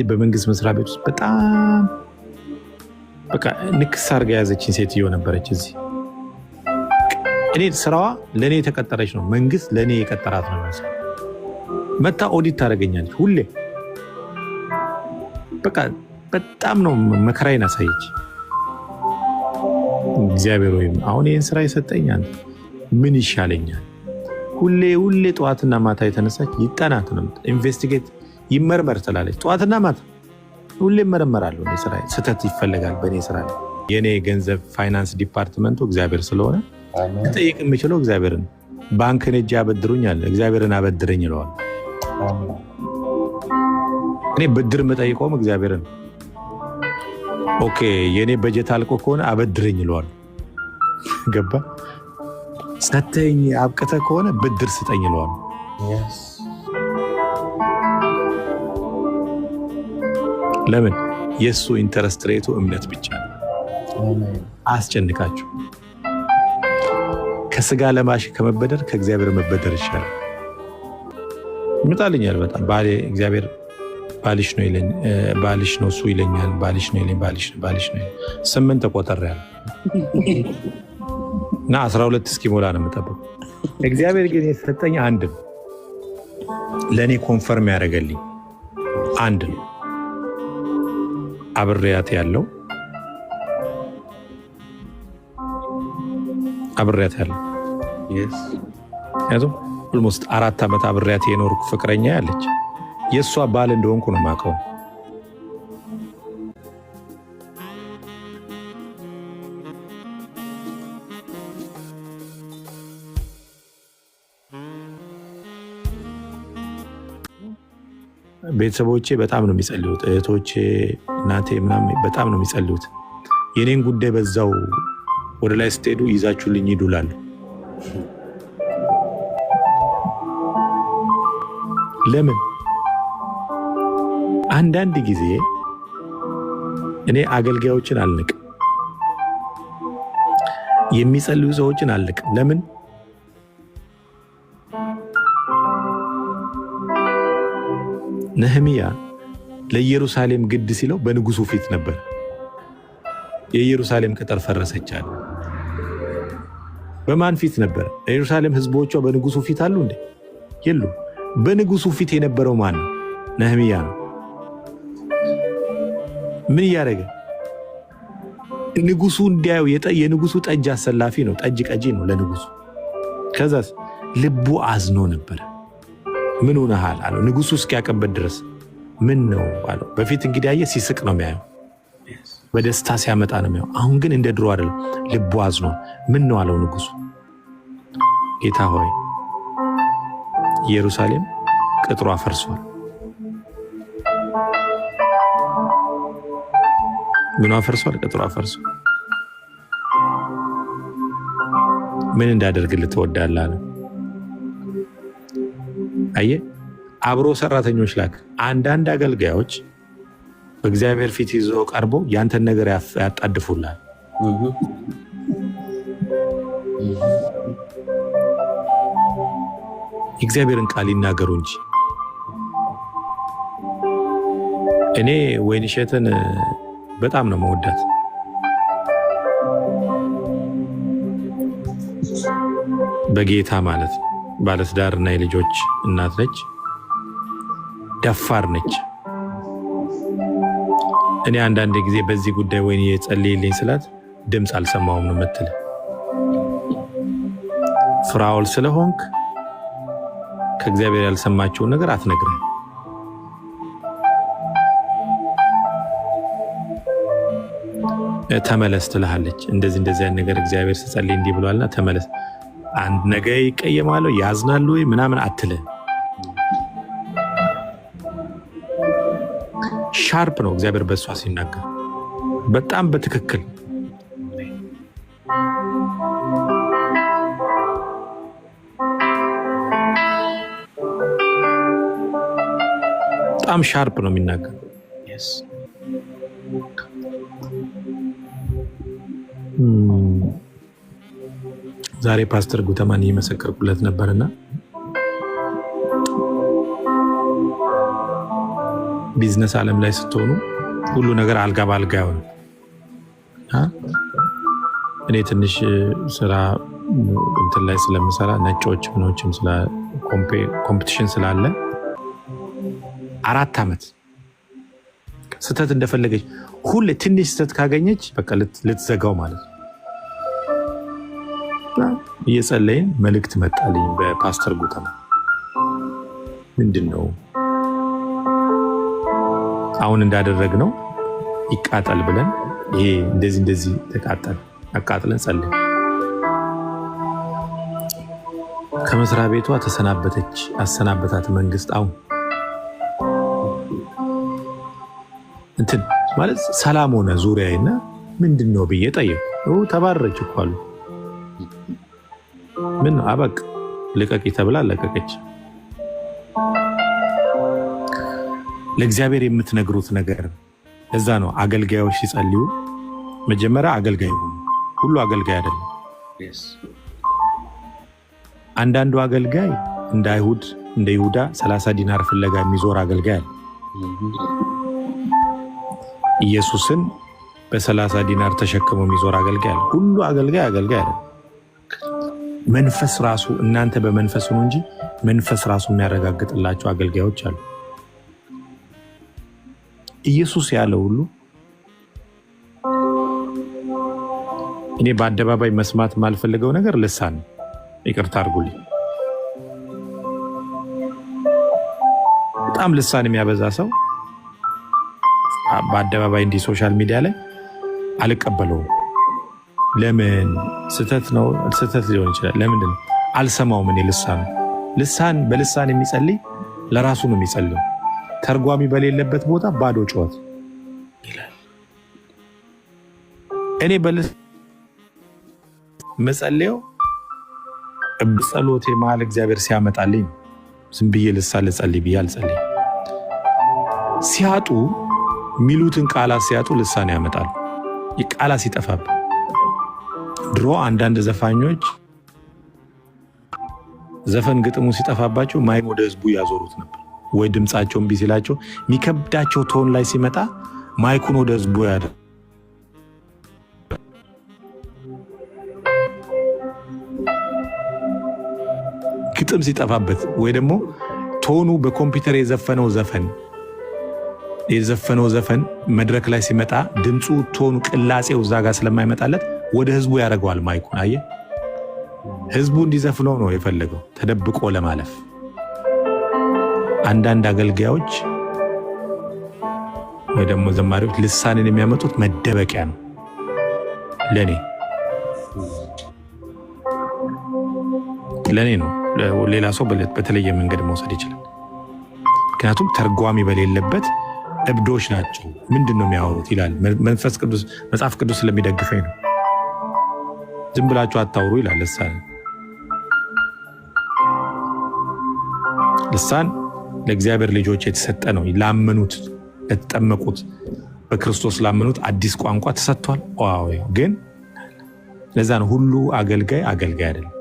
በመንግስት መስሪያ ቤት ውስጥ በጣም በቃ ንክስ አድርጋ ያዘችኝ ሴትዮ ነበረች። እዚህ እኔ ስራዋ ለእኔ የተቀጠረች ነው፣ መንግስት ለእኔ የቀጠራት ነው ማለት መታ ኦዲት ታደርገኛለች ሁሌ። በቃ በጣም ነው መከራዬን አሳየች። እግዚአብሔር ወይም አሁን ይህን ስራ ይሰጠኛል ምን ይሻለኛል? ሁሌ ጠዋትና ማታ የተነሳች ይጠናት ነው ኢንቨስቲጌት ይመርመር ትላለች። ጠዋትና ማታ ሁሌ መረመራለሁ። ስራ ስህተት ይፈለጋል በእኔ ስራ ላይ። የእኔ ገንዘብ ፋይናንስ ዲፓርትመንቱ እግዚአብሔር ስለሆነ ጠይቅ የምችለው እግዚአብሔርን። ባንክን እጅ አበድሩኛል፣ እግዚአብሔርን አበድረኝ ይለዋል። እኔ ብድር የምጠይቀውም እግዚአብሔርን። ኦኬ የእኔ በጀት አልቆ ከሆነ አበድረኝ ይለዋል። ገባ? ሰተኝ አብቅተ ከሆነ ብድር ስጠኝ ይለዋል። ለምን? የእሱ ኢንተረስት ሬቱ እምነት ብቻ ነው። አስጨንቃችሁ ከስጋ ለማሽ ከመበደር ከእግዚአብሔር መበደር ይሻላል። ይመጣልኛል በጣም ባሌ እግዚአብሔር ባልሽ ነው ይለኝ፣ ባልሽ ነው እሱ ይለኛል። ባልሽ ነው ይለኝ፣ ባልሽ ነው 8 ተቆጠሪያለሁ እና 12 እስኪሞላ ነው የምጠብቀው። እግዚአብሔር ግን የሰጠኝ አንድ ነው፣ ለእኔ ኮንፈርም ያደረገልኝ አንድ ነው። አብሬያት ያለው ያዙ ኦልሞስት 4 ዓመት አብሬያት የኖርኩ ፍቅረኛ ያለች የእሷ ባል እንደሆንኩ ነው የማውቀው። ቤተሰቦቼ በጣም ነው የሚጸልዩት፣ እህቶቼ፣ እናቴ ምናምን በጣም ነው የሚጸልዩት። የኔን ጉዳይ በዛው ወደ ላይ ስትሄዱ ይዛችሁልኝ ይዱላሉ። ለምን? አንዳንድ ጊዜ እኔ አገልጋዮችን አልንቅም፣ የሚጸልዩ ሰዎችን አልንቅም። ለምን? ነህምያ ለኢየሩሳሌም ግድ ሲለው በንጉሱ ፊት ነበር። የኢየሩሳሌም ቅጥር ፈረሰች አለ። በማን ፊት ነበር? ኢየሩሳሌም ህዝቦቿ በንጉሱ ፊት አሉ እንዴ? የሉ። በንጉሱ ፊት የነበረው ማን ነው? ነህምያ ነው። ምን እያደረገ? ንጉሱ እንዲያዩ የንጉሱ ጠጅ አሰላፊ ነው፣ ጠጅ ቀጂ ነው ለንጉሱ። ከዛስ ልቡ አዝኖ ነበር። ምን ሆነሃል አለው ንጉሱ እስኪያቀበት ድረስ። ምን ነው አለው። በፊት እንግዲህ አየህ ሲስቅ ነው የሚያየው፣ በደስታ ሲያመጣ ነው የሚያየው። አሁን ግን እንደ ድሮ አይደለም፣ ልቡ አዝኖ። ምን ነው አለው ንጉሱ። ጌታ ሆይ ኢየሩሳሌም ቅጥሯ ፈርሷል። ምኗ ፈርሷል? ቅጥሯ ፈርሷል። ምን እንዳደርግልህ ትወዳለህ አለ። አየህ አብሮ ሰራተኞች ላክ። አንዳንድ አገልጋዮች በእግዚአብሔር ፊት ይዘው ቀርቦ ያንተን ነገር ያጣድፉላል። የእግዚአብሔርን ቃል ይናገሩ እንጂ። እኔ ወይንሸትን በጣም ነው መወዳት። በጌታ ማለት ነው። ባለትዳርና የልጆች እናት ነች። ደፋር ነች። እኔ አንዳንድ ጊዜ በዚህ ጉዳይ ወይኔ የጸልይልኝ ስላት ድምፅ አልሰማሁም ነው የምትል። ፍራኦል ስለሆንክ ከእግዚአብሔር ያልሰማቸውን ነገር አትነግርህ። ተመለስ ትልሃለች። እንደዚህ አይነት ነገር እግዚአብሔር ሲጸልይ እንዲህ ብሏልና ተመለስ። አንድ ነገ ይቀየማሉ ያዝናሉ ምናምን አትልህ። ሻርፕ ነው እግዚአብሔር በእሷ ሲናገር፣ በጣም በትክክል በጣም ሻርፕ ነው የሚናገር። ዛሬ ፓስተር ጉተማን እየመሰከርኩለት ነበርና ቢዝነስ ዓለም ላይ ስትሆኑ ሁሉ ነገር አልጋ ባልጋ አይሆንም። እኔ ትንሽ ስራ እንትን ላይ ስለምሰራ ነጮች ምኖችም ስለ ኮምፒቲሽን ስላለ 4 ዓመት ስተት እንደፈለገች ሁሌ ትንሽ ስተት ካገኘች በቃ ልትዘጋው ማለት ነው። እየጸለይን መልእክት መጣልኝ በፓስተር ጉተማ። ምንድን ነው አሁን እንዳደረግነው ይቃጠል ብለን ይሄ እንደዚህ ተቃጠል አቃጥለን ጸለይ። ከመስሪያ ቤቷ ተሰናበተች። አሰናበታት መንግስት። አሁን እንትን ማለት ሰላም ሆነ ዙሪያዬና ምንድን ነው ብዬ ጠየቁ። ተባረች እኮ አሉ። ምን ነው አበቅ ልቀቂ ተብላ ለቀቀች። ለእግዚአብሔር የምትነግሩት ነገር እዛ ነው። አገልጋዮች ሲጸልዩ መጀመሪያ አገልጋይ ሆኑ። ሁሉ አገልጋይ አይደለም። አንዳንዱ አገልጋይ እንደ አይሁድ እንደ ይሁዳ 30 ዲናር ፍለጋ የሚዞር አገልጋይ አለ። ኢየሱስን በ30 ዲናር ተሸክሞ የሚዞር አገልጋይ አለ። ሁሉ አገልጋይ አይደለም። መንፈስ ራሱ እናንተ በመንፈስ ነው እንጂ መንፈስ ራሱ የሚያረጋግጥላቸው አገልጋዮች አሉ። ኢየሱስ ያለው ሁሉ እኔ በአደባባይ መስማት የማልፈልገው ነገር ልሳን ነው። ይቅርታ አድርጉልኝ። በጣም ልሳን የሚያበዛ ሰው በአደባባይ እንዲህ ሶሻል ሚዲያ ላይ አልቀበለውም። ለምን? ስተት ነው። ስተት ሊሆን ይችላል። ለምንድን ነው አልሰማውም? እኔ ልሳን በልሳን የሚጸልይ ለራሱ ነው የሚጸልየው። ተርጓሚ በሌለበት ቦታ ባዶ ጩኸት ይላል። እኔ መጸለየው በጸሎቴ መሃል እግዚአብሔር ሲያመጣልኝ ዝም ብዬ ልሳን ልጸልይ ብዬ አልጸልይም። ሲያጡ የሚሉትን ቃላት ሲያጡ ልሳን ያመጣሉ። ቃላት ሲጠፋብን ድሮ አንዳንድ ዘፋኞች ዘፈን ግጥሙ ሲጠፋባቸው ማይክ ወደ ህዝቡ ያዞሩት ነበር። ወይ ድምጻቸው እምቢ ሲላቸው የሚከብዳቸው ቶን ላይ ሲመጣ ማይኩን ወደ ህዝቡ ያደ ግጥም ሲጠፋበት ወይ ደግሞ ቶኑ በኮምፒውተር የዘፈነው ዘፈን መድረክ ላይ ሲመጣ ድምፁ ቶኑ ቅላጼው እዛ ጋር ስለማይመጣለት ወደ ህዝቡ ያደርገዋል ማይኩን። አየ ህዝቡ እንዲዘፍነው ነው የፈለገው ተደብቆ ለማለፍ። አንዳንድ አገልጋዮች ወይ ደግሞ ዘማሪዎች ልሳንን የሚያመጡት መደበቂያ ነው። ለኔ ነው። ሌላ ሰው በተለየ መንገድ መውሰድ ይችላል። ምክንያቱም ተርጓሚ በሌለበት እብዶች ናቸው። ምንድን ነው የሚያወሩት ይላል መንፈስ ቅዱስ። መጽሐፍ ቅዱስ ስለሚደግፈኝ ነው። ዝም ብላችሁ አታውሩ ይላል። ልሳን ለእግዚአብሔር ልጆች የተሰጠ ነው። ላመኑት፣ ለተጠመቁት፣ በክርስቶስ ላመኑት አዲስ ቋንቋ ተሰጥቷል። ግን ለዛ ነው ሁሉ አገልጋይ አይደለም።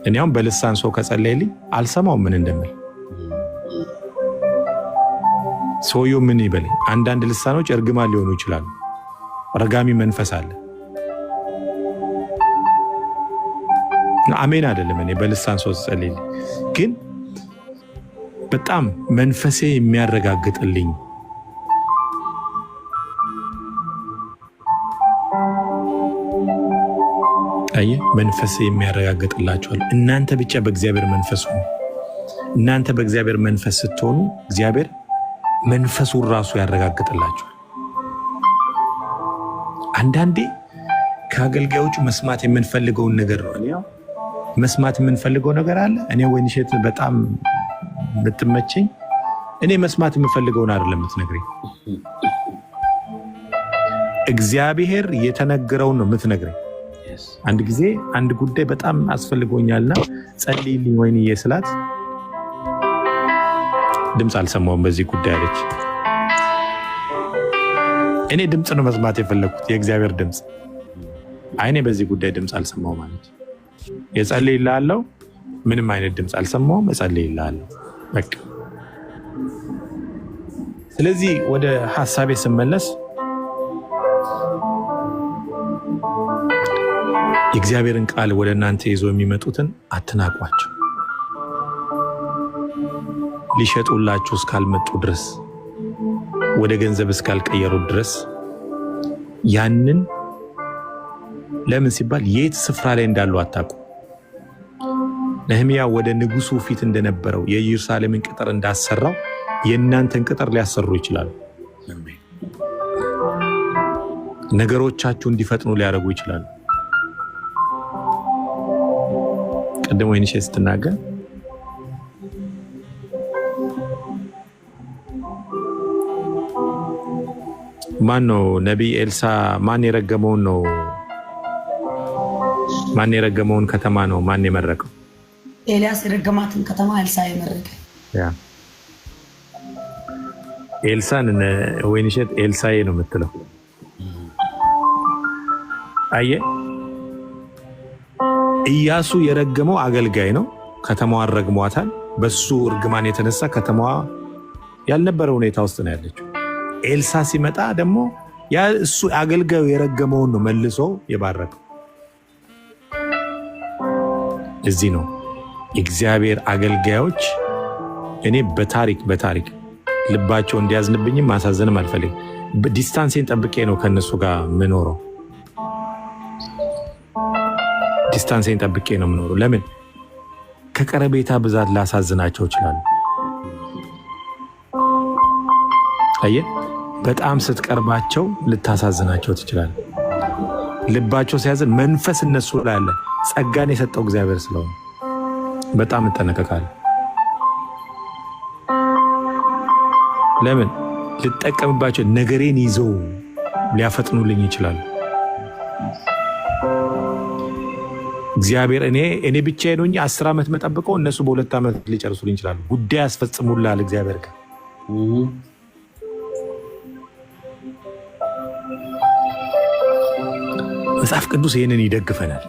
እኔ አሁን በልሳን ሰው ከጸለየልኝ አልሰማውም ምን እንደምል። ሰውየው ምን ይበለኝ። አንዳንድ ልሳኖች እርግማን ሊሆኑ ይችላሉ። ረጋሚ መንፈስ አለ። አሜን አይደለም። እኔ በልሳን ሰው ጸልይልኝ ግን በጣም መንፈሴ የሚያረጋግጥልኝ መንፈሴ የሚያረጋግጥላችኋል። እናንተ ብቻ በእግዚአብሔር መንፈስ ሆኑ። እናንተ በእግዚአብሔር መንፈስ ስትሆኑ እግዚአብሔር መንፈሱን ራሱ ያረጋግጥላችኋል። አንዳንዴ ከአገልጋዮቹ መስማት የምንፈልገውን ነገር ነው። መስማት የምንፈልገው ነገር አለ። እኔ ወይንሸት በጣም ብትመቸኝ እኔ መስማት የምፈልገውን አይደለም የምትነግረኝ። እግዚአብሔር የተነገረውን ነው የምትነግረኝ። አንድ ጊዜ አንድ ጉዳይ በጣም አስፈልጎኛልና ጸልይልኝ ወይንዬ ስላት ድምፅ አልሰማውም በዚህ ጉዳይ አለች። እኔ ድምፅ ነው መስማት የፈለግኩት፣ የእግዚአብሔር ድምፅ። አይኔ በዚህ ጉዳይ ድምፅ አልሰማው ማለት የጸልይልሃለሁ፣ ምንም አይነት ድምፅ አልሰማውም፣ እጸልይልሃለሁ በቃ። ስለዚህ ወደ ሐሳቤ ስመለስ የእግዚአብሔርን ቃል ወደ እናንተ ይዞ የሚመጡትን አትናቋቸው። ሊሸጡላችሁ እስካልመጡ ድረስ ወደ ገንዘብ እስካልቀየሩ ድረስ ያንን ለምን ሲባል የት ስፍራ ላይ እንዳሉ አታውቁ። ነህምያ ወደ ንጉሱ ፊት እንደነበረው የኢየሩሳሌምን ቅጥር እንዳሰራው የእናንተን ቅጥር ሊያሰሩ ይችላሉ። ነገሮቻችሁ እንዲፈጥኑ ሊያደርጉ ይችላሉ። ቀደም ወይንሽ ስትናገር ማን ነው ነቢይ ኤልሳ ማን የረገመውን ነው? ማን የረገመውን ከተማ ነው ማን የመረቀው? ኤልያስ የረገማትን ከተማ ኤልሳ የመረቀ። ያ ኤልሳን ወይንሸት ኤልሳዬ ነው የምትለው። አየ ኢያሱ የረገመው አገልጋይ ነው። ከተማዋን ረግሟታል። በሱ እርግማን የተነሳ ከተማዋ ያልነበረ ሁኔታ ውስጥ ነው ያለችው። ኤልሳ ሲመጣ ደግሞ ያ እሱ አገልጋዩ የረገመውን ነው መልሶ የባረከው። እዚህ ነው የእግዚአብሔር አገልጋዮች። እኔ በታሪክ ልባቸው እንዲያዝንብኝም ማሳዘንም አልፈልግም። ዲስታንሴን ጠብቄ ነው ከነሱ ጋር ምኖረው። ዲስታንሴን ጠብቄ ነው ምኖረው። ለምን? ከቀረቤታ ብዛት ላሳዝናቸው ይችላል። አየህ፣ በጣም ስትቀርባቸው ልታሳዝናቸው ትችላል። ልባቸው ሲያዝን መንፈስ እነሱ ላይ አለ። ጸጋን የሰጠው እግዚአብሔር ስለሆነ በጣም እጠነቀቃለሁ። ለምን? ልጠቀምባቸው ነገሬን ይዘው ሊያፈጥኑልኝ ይችላል። እግዚአብሔር እኔ ብቻዬን ሆኜ 10 ዓመት መጠብቀው እነሱ በ2 ዓመት ሊጨርሱልኝ ይችላሉ። ጉዳይ ያስፈጽሙላል እግዚአብሔር ጋር። መጽሐፍ ቅዱስ ይህንን ይደግፈናል።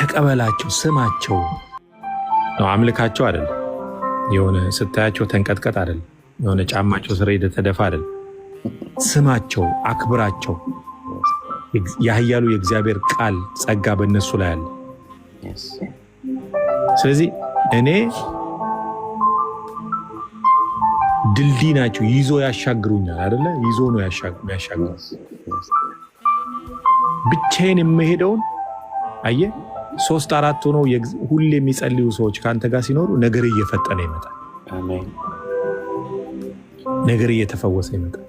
ተቀበላቸው፣ ስማቸው ነው፣ አምልካቸው አይደለም። የሆነ ስታያቸው ተንቀጥቀጥ አይደለም። የሆነ ጫማቸው ስር ሄደህ ተደፋ አይደለም። ስማቸው፣ አክብራቸው። ያህያሉ የእግዚአብሔር ቃል ጸጋ በእነሱ ላይ አለ። ስለዚህ እኔ ድልድይ ናቸው፣ ይዞ ያሻግሩኛል አይደለ? ይዞ ነው ያሻግሩ። ብቻዬን የምሄደውን አየህ፣ 3-4 ሆነው ሁሌ የሚጸልዩ ሰዎች ከአንተ ጋር ሲኖሩ ነገር እየፈጠነ ይመጣል። ነገር እየተፈወሰ ይመጣል።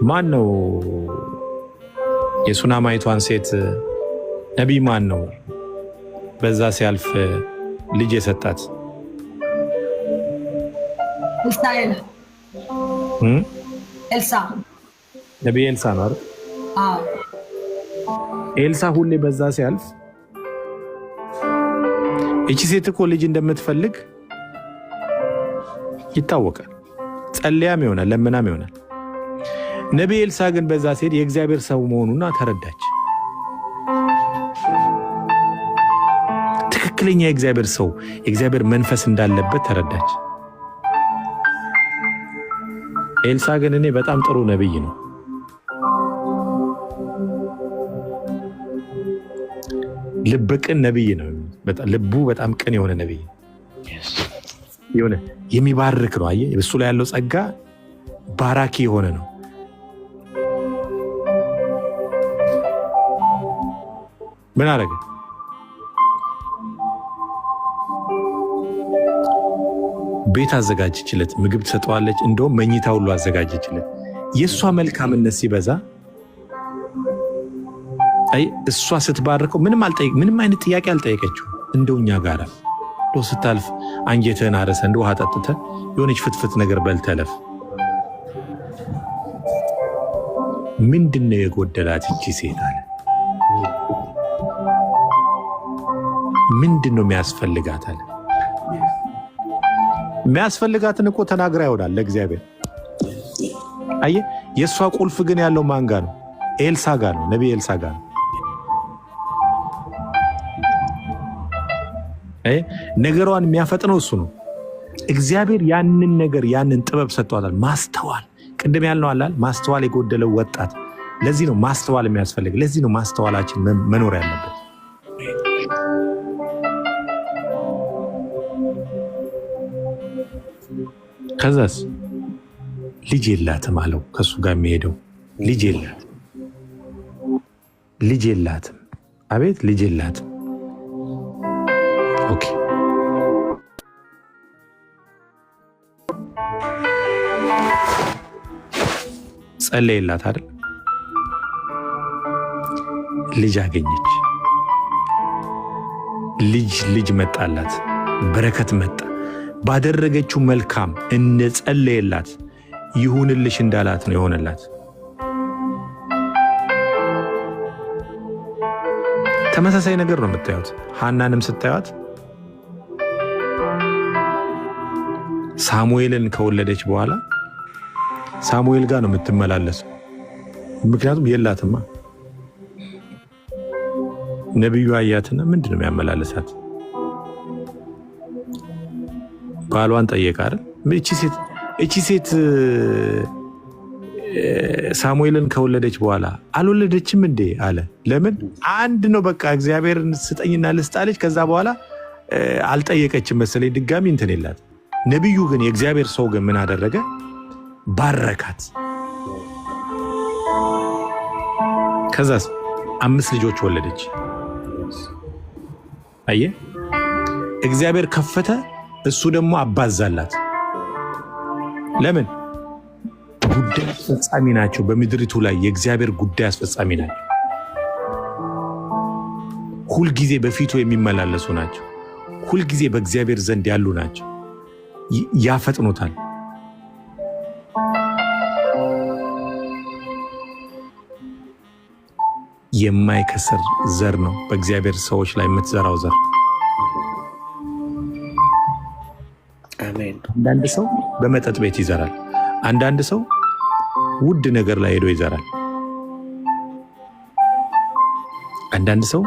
ማን ነው የሱናማይቷን ሴት ነቢይ ማን ነው በዛ ሲያልፍ ልጅ የሰጣት? ኤልሳ ነቢይ ኤልሳ ነው አይደል? ኤልሳ ሁሌ በዛ ሲያልፍ እቺ ሴት እኮ ልጅ እንደምትፈልግ ይታወቃል። ጸልያም ይሆናል ለምናም ይሆናል። ነቢይ ኤልሳ ግን በዛ ሲሄድ የእግዚአብሔር ሰው መሆኑና ተረዳች። ትክክለኛ የእግዚአብሔር ሰው የእግዚአብሔር መንፈስ እንዳለበት ተረዳች። ኤልሳ ግን እኔ በጣም ጥሩ ነቢይ ነው። ልብ ቅን ነቢይ ነው። ልቡ በጣም ቅን የሆነ ነቢይ የሆነ የሚባርክ ነው። አየህ፣ እሱ ላይ ያለው ጸጋ ባራኪ የሆነ ነው። ምን አደረገ? ቤት አዘጋጀችለት፣ ምግብ ትሰጠዋለች። እንደውም መኝታ ሁሉ አዘጋጀችለት። የእሷ መልካምነት ሲበዛ እሷ ስትባርከው ምንም አይነት ጥያቄ አልጠየቀችው። እንደው እኛ ጋር ስታልፍ አንጀትህን አረሰ፣ እንደ ውሃ ጠጥተህ የሆነች ፍትፍት ነገር በልተለፍ። ምንድነው የጎደላት እቺ ሴት አለ። ምንድነው የሚያስፈልጋት አለ። የሚያስፈልጋትን እኮ ተናግራ ይሆናል ለእግዚአብሔር። አየህ፣ የእሷ ቁልፍ ግን ያለው ማን ጋር ነው? ኤልሳ ጋር ነው። ነቢይ ኤልሳ ጋር ነው። ነገሯን የሚያፈጥነው እሱ ነው። እግዚአብሔር ያንን ነገር ያንን ጥበብ ሰጥቷታል። ማስተዋል ቅድም ያልነው አላል ማስተዋል የጎደለው ወጣት። ለዚህ ነው ማስተዋል የሚያስፈልግ። ለዚህ ነው ማስተዋላችን መኖር ያለበት። ከዛስ ልጅ የላትም አለው። ከሱ ጋር የሚሄደው ልጅ የላትም። አቤት ልጅ የላትም። ኦኬ ጸለየላት አይደል? ልጅ አገኘች። ልጅ መጣላት፣ በረከት መጣ። ባደረገችው መልካም እንደ ጸለየላት ይሁንልሽ እንዳላት ነው የሆነላት። ተመሳሳይ ነገር ነው የምታዩት። ሐናንም ስታዩት ሳሙኤልን ከወለደች በኋላ ሳሙኤል ጋር ነው የምትመላለሰው። ምክንያቱም የላትማ። ነቢዩ አያትና ምንድን ነው የሚያመላለሳት? ባሏን ጠየቀ አይደል? እቺ ሴት ሳሙኤልን ከወለደች በኋላ አልወለደችም እንዴ አለ። ለምን? አንድ ነው በቃ እግዚአብሔርን ስጠኝና ልስጣለች። ከዛ በኋላ አልጠየቀችም መሰለኝ ድጋሚ እንትን የላት። ነቢዩ ግን የእግዚአብሔር ሰው ግን ምን አደረገ? ባረካት። ከዛስ 5 ልጆች ወለደች። አየ እግዚአብሔር ከፈተ፣ እሱ ደግሞ አባዛላት። ለምን? ጉዳይ አስፈጻሚ ናቸው። በምድሪቱ ላይ የእግዚአብሔር ጉዳይ አስፈጻሚ ናቸው። ሁልጊዜ በፊቱ የሚመላለሱ ናቸው። ሁልጊዜ በእግዚአብሔር ዘንድ ያሉ ናቸው። ያፈጥኑታል። የማይከስር ዘር ነው በእግዚአብሔር ሰዎች ላይ የምትዘራው ዘር። አሜን። አንዳንድ ሰው በመጠጥ ቤት ይዘራል። አንዳንድ ሰው ውድ ነገር ላይ ሄዶ ይዘራል። አንዳንድ ሰው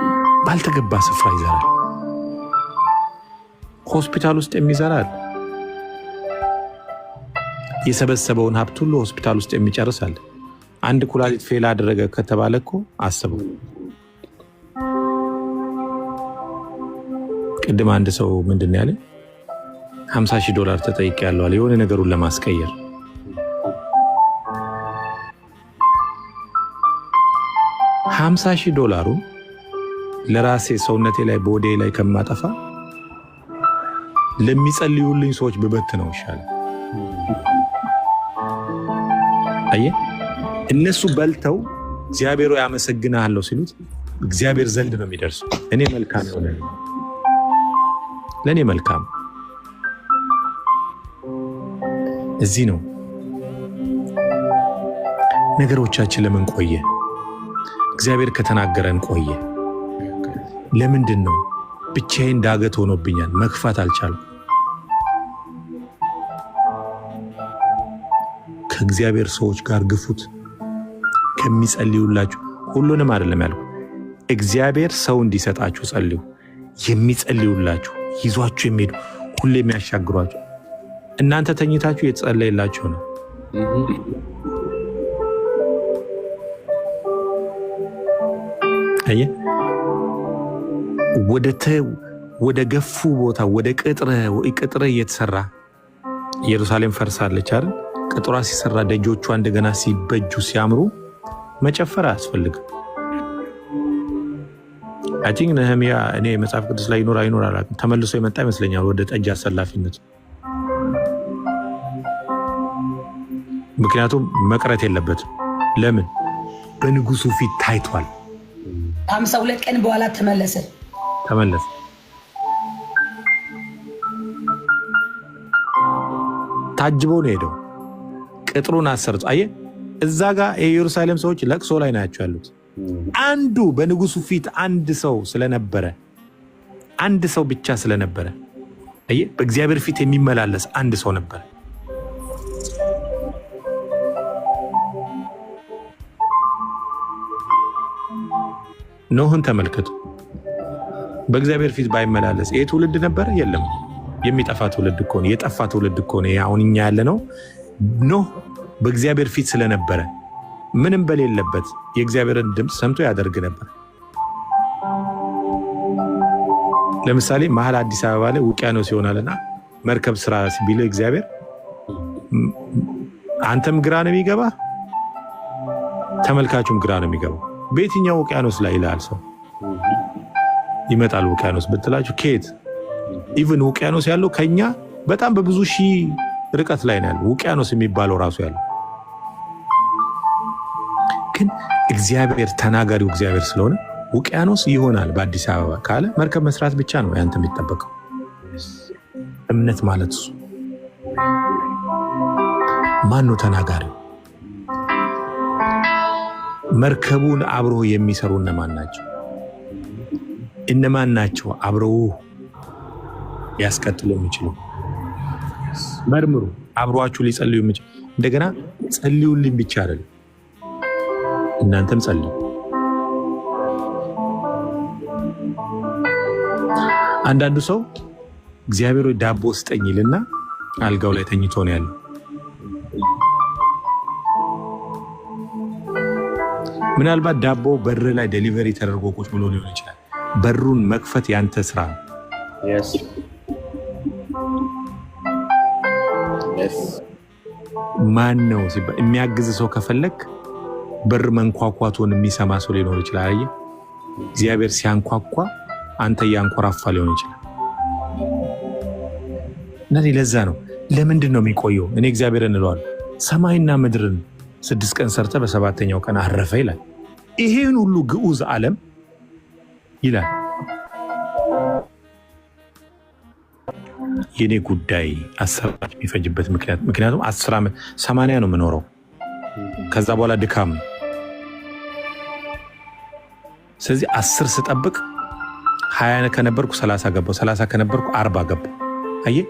ባልተገባ ስፍራ ይዘራል። ሆስፒታል ውስጥ የሚዘራል። የሰበሰበውን ሀብት ሁሉ ሆስፒታል ውስጥ የሚጨርሳል። አንድ ኩላሊት ፌል አደረገ ከተባለ እኮ አስበው። ቅድም አንድ ሰው ምንድን ነው ያለ? $50,000 ተጠይቄያለሁ አለ የሆነ ነገሩን ለማስቀየር። $50,000 ለራሴ ሰውነቴ ላይ ቦዴ ላይ ከማጠፋ ለሚጸልዩልኝ ሰዎች ብበት ነው ይሻላል። አየ እነሱ በልተው እግዚአብሔር ያመሰግናለሁ ሲሉት እግዚአብሔር ዘንድ ነው የሚደርሰው። እኔ መልካም የሆነ ለእኔ መልካም። እዚህ ነው ነገሮቻችን ለምን ቆየ? እግዚአብሔር ከተናገረን ቆየ። ለምንድን ነው? ብቻዬን ዳገት ሆኖብኛል፣ መግፋት አልቻልኩም። ከእግዚአብሔር ሰዎች ጋር ግፉት፣ ከሚጸልዩላችሁ። ሁሉንም አይደለም ያልኩ፣ እግዚአብሔር ሰው እንዲሰጣችሁ ጸልዩ። የሚጸልዩላችሁ ይዟችሁ የሚሄዱ ሁሌ የሚያሻግሯችሁ። እናንተ ተኝታችሁ የተጸለየላችሁ ነው። አየ ወደ ገፉ ቦታ ወደ ቅጥር እየተሰራ ኢየሩሳሌም ፈርሳለች አይደል? ቅጥሯ ሲሰራ ደጆቿ እንደገና ሲበጁ ሲያምሩ መጨፈር አያስፈልግም። አይ ቲንክ ነህምያ እኔ መጽሐፍ ቅዱስ ላይ ይኖር አይኖር አላውቅም፣ ተመልሶ የመጣ ይመስለኛል ወደ ጠጅ አሰላፊነት። ምክንያቱም መቅረት የለበትም። ለምን? በንጉሱ ፊት ታይቷል። 52 ቀን በኋላ ተመለሰ። ታጅቦ ነው ሄደው ቅጥሩን አሰርቶ። አየ እዛ ጋር የኢየሩሳሌም ሰዎች ለቅሶ ላይ ናቸው ያሉት። አንዱ በንጉሱ ፊት አንድ ሰው ስለነበረ፣ አንድ ሰው ብቻ ስለነበረ፣ አየ በእግዚአብሔር ፊት የሚመላለስ አንድ ሰው ነበር። ኖህን ተመልከቱ። በእግዚአብሔር ፊት ባይመላለስ ይሄ ትውልድ ነበረ? የለም። የሚጠፋ ትውልድ እኮ ነው። የጠፋ ትውልድ እኮ ነው አሁን እኛ ያለ ነው። ኖህ በእግዚአብሔር ፊት ስለነበረ ምንም በሌለበት የእግዚአብሔርን ድምፅ ሰምቶ ያደርግ ነበር። ለምሳሌ መሀል አዲስ አበባ ላይ ውቅያኖስ ይሆናልና መርከብ ስራ ቢል እግዚአብሔር አንተም ግራ ነው የሚገባ፣ ተመልካቹም ግራ ነው የሚገባው። በየትኛው ውቅያኖስ ላይ ይላል ሰው ይመጣል። ውቅያኖስ ብትላችሁ ከየት ኢቭን ውቅያኖስ ያለው ከኛ በጣም በብዙ ሺህ ርቀት ላይ ነው ያለው ውቅያኖስ የሚባለው ራሱ ያለው። ግን እግዚአብሔር ተናጋሪው እግዚአብሔር ስለሆነ ውቅያኖስ ይሆናል በአዲስ አበባ ካለ መርከብ መስራት ብቻ ነው ያንተ የሚጠበቀው። እምነት ማለት እሱ። ማን ነው ተናጋሪው? መርከቡን አብሮ የሚሰሩ እነማን ናቸው? እነማን ናቸው አብረው ሊያስቀጥሉ የሚችሉ? መርምሩ። አብሯችሁ ሊጸልዩ የሚችሉ እንደገና ጸልዩልኝ ብቻ አይደለም፣ እናንተም ጸልዩ። አንዳንዱ ሰው እግዚአብሔር ዳቦ ስጠኝ ይልና አልጋው ላይ ተኝቶ ነው ያለው። ምናልባት ዳቦ በር ላይ ዴሊቨሪ ተደርጎ ቁጭ ብሎ ሊሆን ይችላል። በሩን መክፈት ያንተ ስራ ነው። ማን ነው የሚያግዝ ሰው ከፈለግ በር መንኳኳቱን የሚሰማ ሰው ሊኖር ይችላል። አየህ፣ እግዚአብሔር ሲያንኳኳ አንተ እያንኮራፋ ሊሆን ይችላል። እነዚህ ለዛ ነው ለምንድን ነው የሚቆየው? እኔ እግዚአብሔር እንለዋለሁ ሰማይና ምድርን 6 ቀን ሰርተ በሰባተኛው ቀን አረፈ ይላል። ይሄን ሁሉ ግዑዝ ዓለም ይላል የኔ ጉዳይ 10 ዓመት የሚፈጅበት ምክንያቱም 10 ዓመት 80 ነው የምኖረው። ከዛ በኋላ ድካም ነው። ስለዚህ 10 ስጠብቅ 20 ከነበርኩ 30 ገባሁ፣ 30 ከነበርኩ 40 ገባሁ። አየህ፣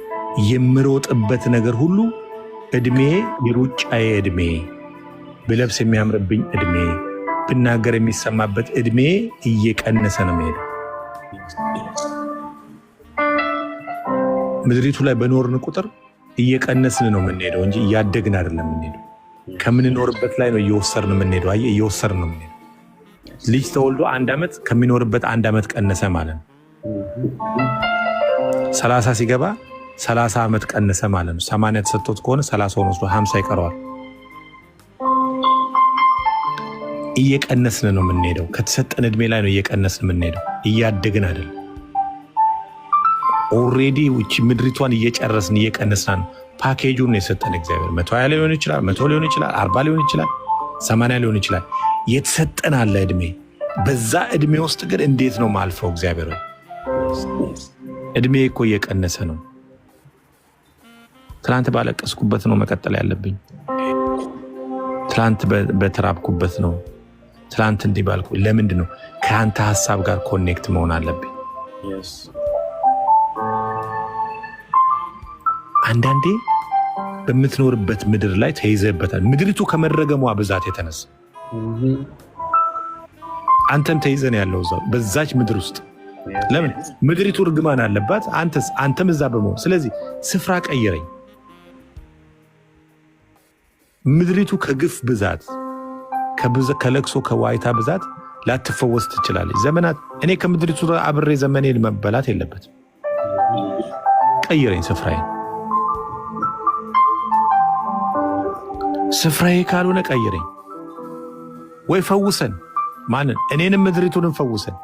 የምሮጥበት ነገር ሁሉ እድሜ የሩጫዬ እድሜ፣ ብለብስ የሚያምርብኝ እድሜ፣ ብናገር የሚሰማበት እድሜ እየቀነሰ ነው የሚሄደው። ምድሪቱ ላይ በኖርን ቁጥር እየቀነስን ነው የምንሄደው እንጂ እያደግን አይደለም የምንሄደው። ከምንኖርበት ላይ ነው እየወሰርን የምንሄደው። አየህ፣ እየወሰርን ነው የምንሄደው። ልጅ ተወልዶ 1 ዓመት ከሚኖርበት 1 ዓመት ቀነሰ ማለት ነው። 30 ሲገባ 30 ዓመት ቀነሰ ማለት ነው። 80 ተሰጥቶት ከሆነ 30 ወስዶ 50 ይቀረዋል። እየቀነስን ነው የምንሄደው። ከተሰጠን እድሜ ላይ ነው እየቀነስን የምንሄደው፣ እያደግን አይደለም። ኦልሬዲ ውጭ ምድሪቷን እየጨረስን እየቀነስን ነው። ፓኬጁን ነው የሰጠን እግዚአብሔር። 120 ሊሆን ይችላል፣ 100 ሊሆን ይችላል፣ 40 ሊሆን ይችላል፣ 80 ሊሆን ይችላል። የተሰጠን አለ እድሜ። በዛ እድሜ ውስጥ ግን እንዴት ነው ማልፈው? እግዚአብሔር እድሜ እኮ እየቀነሰ ነው። ትላንት ባለቀስኩበት ነው መቀጠል ያለብኝ። ትላንት በተራብኩበት ነው። ትላንት እንዲህ ባልኩ ለምንድን ነው? ከአንተ ሀሳብ ጋር ኮኔክት መሆን አለብኝ። አንዳንዴ በምትኖርበት ምድር ላይ ተይዘበታል። ምድሪቱ ከመረገሟ ብዛት የተነሳ አንተም ተይዘን ያለው እዛው በዛች ምድር ውስጥ። ለምን? ምድሪቱ እርግማን አለባት፣ አንተም እዛ በመሆን። ስለዚህ ስፍራ ቀይረኝ። ምድሪቱ ከግፍ ብዛት፣ ከለቅሶ ከዋይታ ብዛት ላትፈወስ ትችላለች። ዘመናት እኔ ከምድሪቱ አብሬ ዘመኔን መበላት የለበትም። ቀይረኝ ስፍራዬን። ስፍራዬ ካልሆነ ቀይረኝ ወይ ፈውሰን። ማንን? እኔንም ምድሪቱንም ፈውሰን፣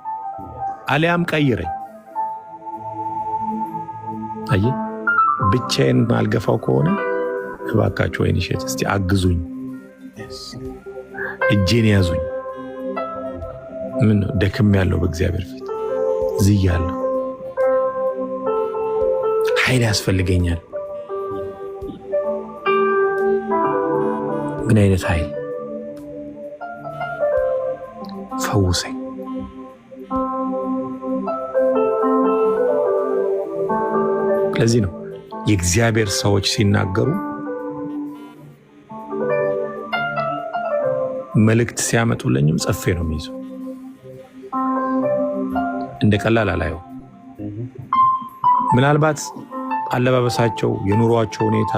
አሊያም ቀይረኝ። አየህ፣ ብቻዬን አልገፋው ከሆነ እባካችሁ ወይን እሸት እስቲ አግዙኝ፣ እጄን ያዙኝ። ምን ደክም ያለው በእግዚአብሔር ፊት ዝያለሁ። ኃይል ያስፈልገኛል። ምን አይነት ኃይል? ፈውሰኝ። ለዚህ ነው የእግዚአብሔር ሰዎች ሲናገሩ መልእክት ሲያመጡልኝም ጽፌ ነው የሚይዘው። እንደ ቀላል አላየው። ምናልባት አለባበሳቸው፣ የኑሯቸው ሁኔታ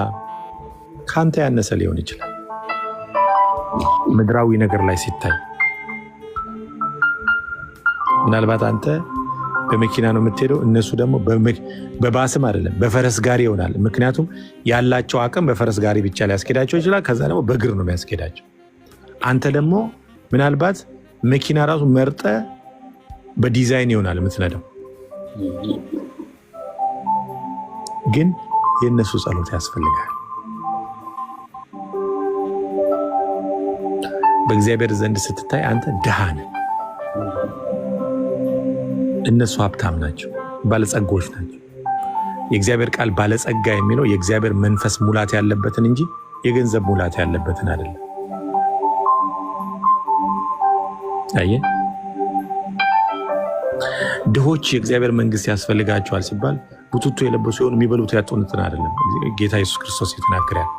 ካንተ ያነሰ ሊሆን ይችላል ምድራዊ ነገር ላይ ሲታይ። ምናልባት አንተ በመኪና ነው የምትሄደው፣ እነሱ ደግሞ በባስም አይደለም በፈረስ ጋሪ ይሆናል። ምክንያቱም ያላቸው አቅም በፈረስ ጋሪ ብቻ ሊያስኬዳቸው ይችላል። ከዛ ደግሞ በእግር ነው የሚያስኬዳቸው። አንተ ደግሞ ምናልባት መኪና ራሱ መርጠ በዲዛይን ይሆናል የምትነዳው። ግን የእነሱ ጸሎት ያስፈልጋል። በእግዚአብሔር ዘንድ ስትታይ አንተ ድሃ ነህ፣ እነሱ ሀብታም ናቸው፣ ባለጸጎች ናቸው። የእግዚአብሔር ቃል ባለጸጋ የሚለው የእግዚአብሔር መንፈስ ሙላት ያለበትን እንጂ የገንዘብ ሙላት ያለበትን አይደለም። አየህ፣ ድሆች የእግዚአብሔር መንግስት ያስፈልጋቸዋል ሲባል ቡቱቱ የለበሱ ሲሆን የሚበሉት ያጡንትን አይደለም። ጌታ ኢየሱስ ክርስቶስ ይተናገራል።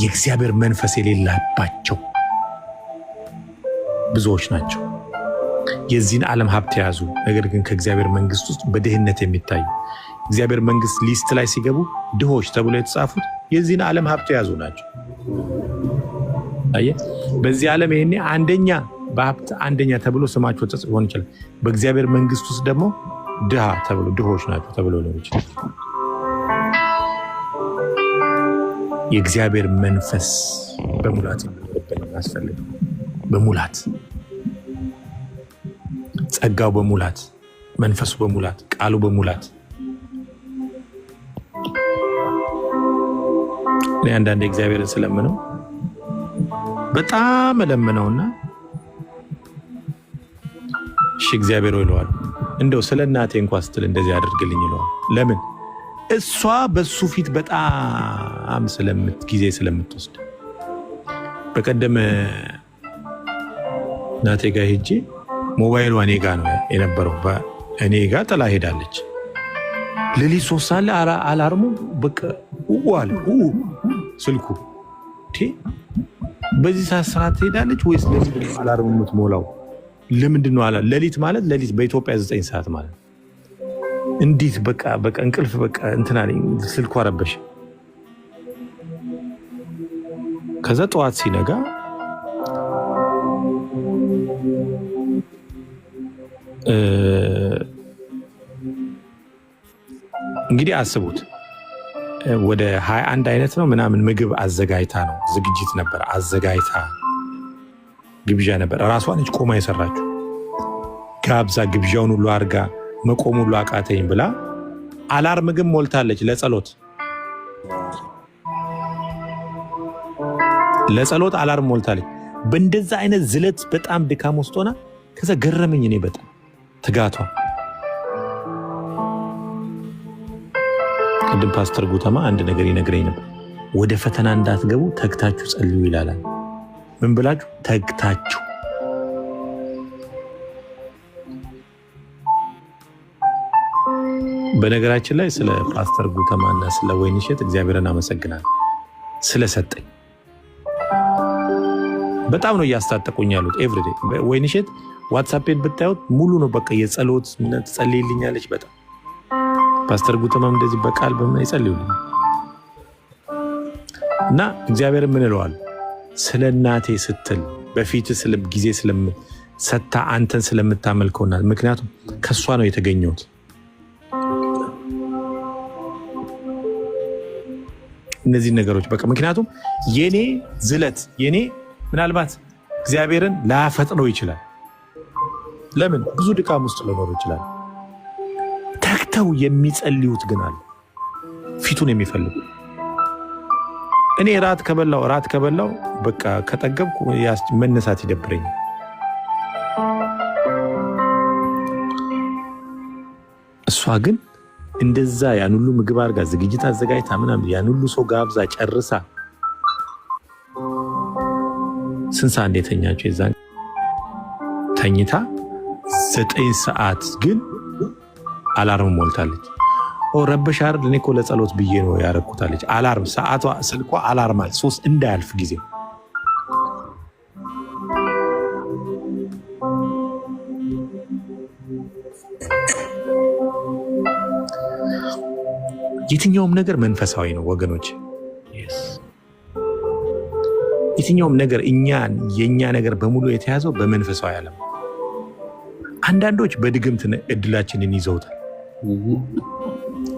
የእግዚአብሔር መንፈስ የሌላባቸው ብዙዎች ናቸው። የዚህን ዓለም ሀብት የያዙ ነገር ግን ከእግዚአብሔር መንግስት ውስጥ በድህነት የሚታዩ እግዚአብሔር መንግስት ሊስት ላይ ሲገቡ ድሆች ተብሎ የተጻፉት የዚህን ዓለም ሀብት የያዙ ናቸው። አየህ፣ በዚህ ዓለም ይሄኔ አንደኛ በሀብት አንደኛ ተብሎ ስማቸው ተጽፎ ይችላል። በእግዚአብሔር መንግስት ውስጥ ደግሞ ድሃ ተብሎ ድሆች ናቸው ተብሎ ሊሆን ይችላል። የእግዚአብሔር መንፈስ በሙላት ያስፈልጋል። በሙላት ጸጋው በሙላት መንፈሱ በሙላት ቃሉ በሙላት። እኔ አንዳንድ እግዚአብሔርን ስለምነው በጣም እለምነውና እሺ እግዚአብሔር ሆይ ይለዋል። እንደው ስለ እናቴ እንኳን ስትል እንደዚህ አድርግልኝ ይለዋል። ለምን? እሷ በሱ ፊት በጣም ጊዜ ስለምትወስድ። በቀደም እናቴ ጋር ሄጄ ሞባይሉ እኔ ጋ ነው የነበረው። እኔ ጋ ጥላ ሄዳለች። ሌሊት 3 ሰዓት ላይ አላርሙ በቃ አለ ስልኩ። በዚህ ሰዓት ስራ ትሄዳለች ወይስ ለምንድን ነው አላርሙ የምትሞላው? ለምንድን ነው ሌሊት ማለት ሌሊት በኢትዮጵያ 9 ሰዓት ማለት እንዴት? በቃ እንቅልፍ በቃ እንትና ስልኩ አረበሽ። ከዛ ጠዋት ሲነጋ እንግዲህ አስቡት ወደ 21 አይነት ነው ምናምን ምግብ አዘጋጅታ ነው ዝግጅት ነበር አዘጋጅታ ግብዣ ነበር። ራሷ ነች ቆማ የሰራችው። ጋብዛ ግብዣውን ሁሉ አርጋ መቆም ሁሉ አቃተኝ ብላ አላርም ግን ሞልታለች ለጸሎት አላርም ሞልታለች። በእንደዛ አይነት ዝለት በጣም ድካም ውስጥ ሆና ከዛ ገረመኝ እኔ በጣም ትጋቷ። ቅድም ፓስተር ጉተማ አንድ ነገር ይነግረኝ ነበር። ወደ ፈተና እንዳትገቡ ተግታችሁ ጸልዩ ይላል። ምን ብላችሁ? ተግታችሁ። በነገራችን ላይ ስለ ፓስተር ጉተማና ስለ ወይንሸት እግዚአብሔርን አመሰግናለሁ ስለሰጠኝ። በጣም ነው እያስታጠቁኝ ያሉት ኤቭሪዴ። ወይንሸት ዋትሳፔን ብታዩት ሙሉ ነው በቃ የጸሎት ትጸልይልኛለች በጣም። ፓስተር ጉተማም እንደዚህ በቃል በምን ይጸልዩልኝ እና እግዚአብሔር ምን እለዋለሁ? ስለ እናቴ ስትል በፊት ጊዜ ሰታ አንተን ስለምታመልከውና ምክንያቱም ከሷ ነው የተገኘሁት። እነዚህ ነገሮች በቃ ምክንያቱም የኔ ዝለት የኔ ምናልባት እግዚአብሔርን ላያፈጥነው ይችላል። ለምን? ብዙ ድካም ውስጥ ሊኖሩ ይችላል። ተግተው የሚጸልዩት ግን አለ ፊቱን የሚፈልጉ። እኔ ራት ከበላው በቃ ከጠገብኩ መነሳት ይደብረኛል። እሷ ግን እንደዛ ያን ሁሉ ምግብ አድርጋ ዝግጅት አዘጋጅታ ምናምን ያን ሁሉ ሰው ጋብዛ ጨርሳ ስንት ሰዓት እንደተኛቸው የዛን ተኝታ 9 ሰዓት ግን አላርም ሞልታለች። ረበሽ አይደል? እኔ እኮ ለጸሎት ብዬ ነው ያረኩታለች። አላርም ሰዓቷ ስልኳ አላርም 3 እንዳያልፍ ጊዜ የትኛውም ነገር መንፈሳዊ ነው ወገኖች። የትኛውም ነገር የኛ ነገር በሙሉ የተያዘው በመንፈሳዊ ዓለም። አንዳንዶች በድግምት እድላችንን ይዘውታል።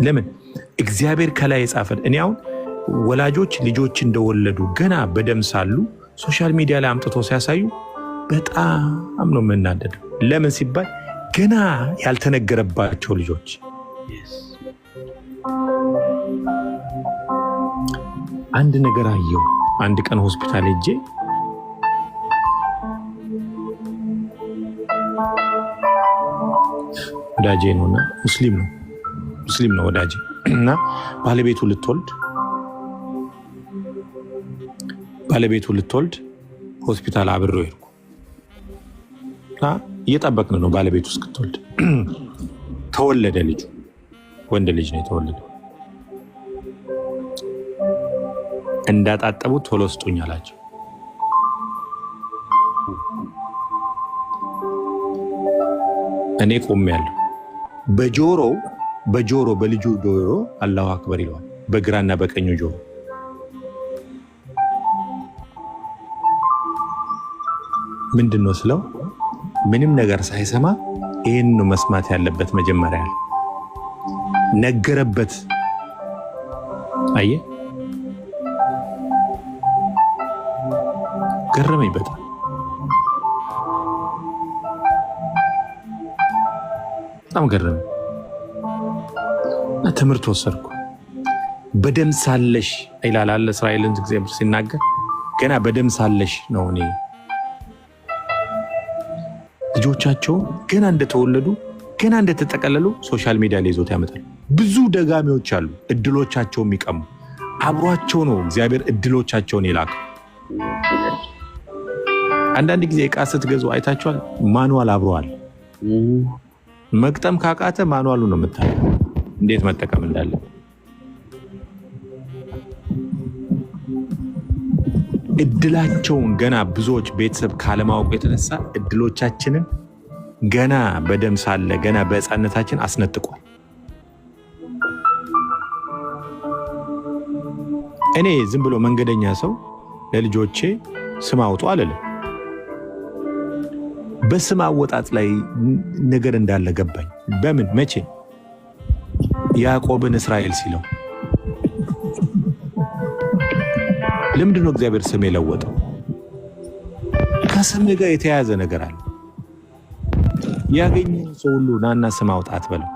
ለምን? እግዚአብሔር ከላይ የጻፈን። እኔ አሁን ወላጆች ልጆች እንደወለዱ ገና በደም ሳሉ ሶሻል ሚዲያ ላይ አምጥቶ ሲያሳዩ በጣም ነው የምናደደው። ለምን ሲባል ገና ያልተነገረባቸው ልጆች። አንድ ነገር አየው። አንድ ቀን ሆስፒታል ሄጄ ወዳጄ ነውና ሙስሊም ነው ወዳጄ እና ባለቤቱ ልትወልድ ሆስፒታል አብሬው ሄድኩ እና እየጠበቅን ነው ባለቤቱ እስክትወልድ። ተወለደ ልጁ፣ ወንድ ልጅ ነው የተወለደው። እንዳጣጠቡት ቶሎ ስጡኝ አላቸው። እኔ ቆሜያለሁ። በልጁ ጆሮ አላሁ አክበር ይለዋል፣ በግራና በቀኙ ጆሮ። ምንድን ነው ስለው ምንም ነገር ሳይሰማ ይህን ነው መስማት ያለበት መጀመሪያ ያለ ነገረበት። አየህ፣ ገረመኝ በጣም። በጣም ገረመኝ። ትምህርት ወሰድኩ። በደም ሳለሽ ይላል አለ እስራኤልን እግዚአብሔር ሲናገር፣ ገና በደም ሳለሽ ነው። እኔ ልጆቻቸው ገና እንደተወለዱ ገና እንደተጠቀለሉ ሶሻል ሚዲያ ላይ ይዞት ያመጣሉ። ብዙ ደጋሚዎች አሉ እድሎቻቸው የሚቀሙ። አብሯቸው ነው እግዚአብሔር እድሎቻቸውን የላከው። አንዳንድ ጊዜ ዕቃ ስትገዙ አይታችኋል፣ ማኑዋል አብሯል። መግጠም ካቃተ ማኑዋሉ ነው የምታየው እንዴት መጠቀም እንዳለ። እድላቸውን ገና ብዙዎች ቤተሰብ ካለማወቁ የተነሳ እድሎቻችንን ገና በደም ሳለ ገና በሕፃንነታችን አስነጥቋል። እኔ ዝም ብሎ መንገደኛ ሰው ለልጆቼ ስም አውጡ አልልም። በስም አወጣጥ ላይ ነገር እንዳለ ገባኝ። በምን መቼ? ያዕቆብን እስራኤል ሲለው ለምንድን ነው እግዚአብሔር ስም የለወጠው? ከስም ጋር የተያያዘ ነገር አለ። ያገኘን ሰው ሁሉ ናና ስም አውጣት በለው።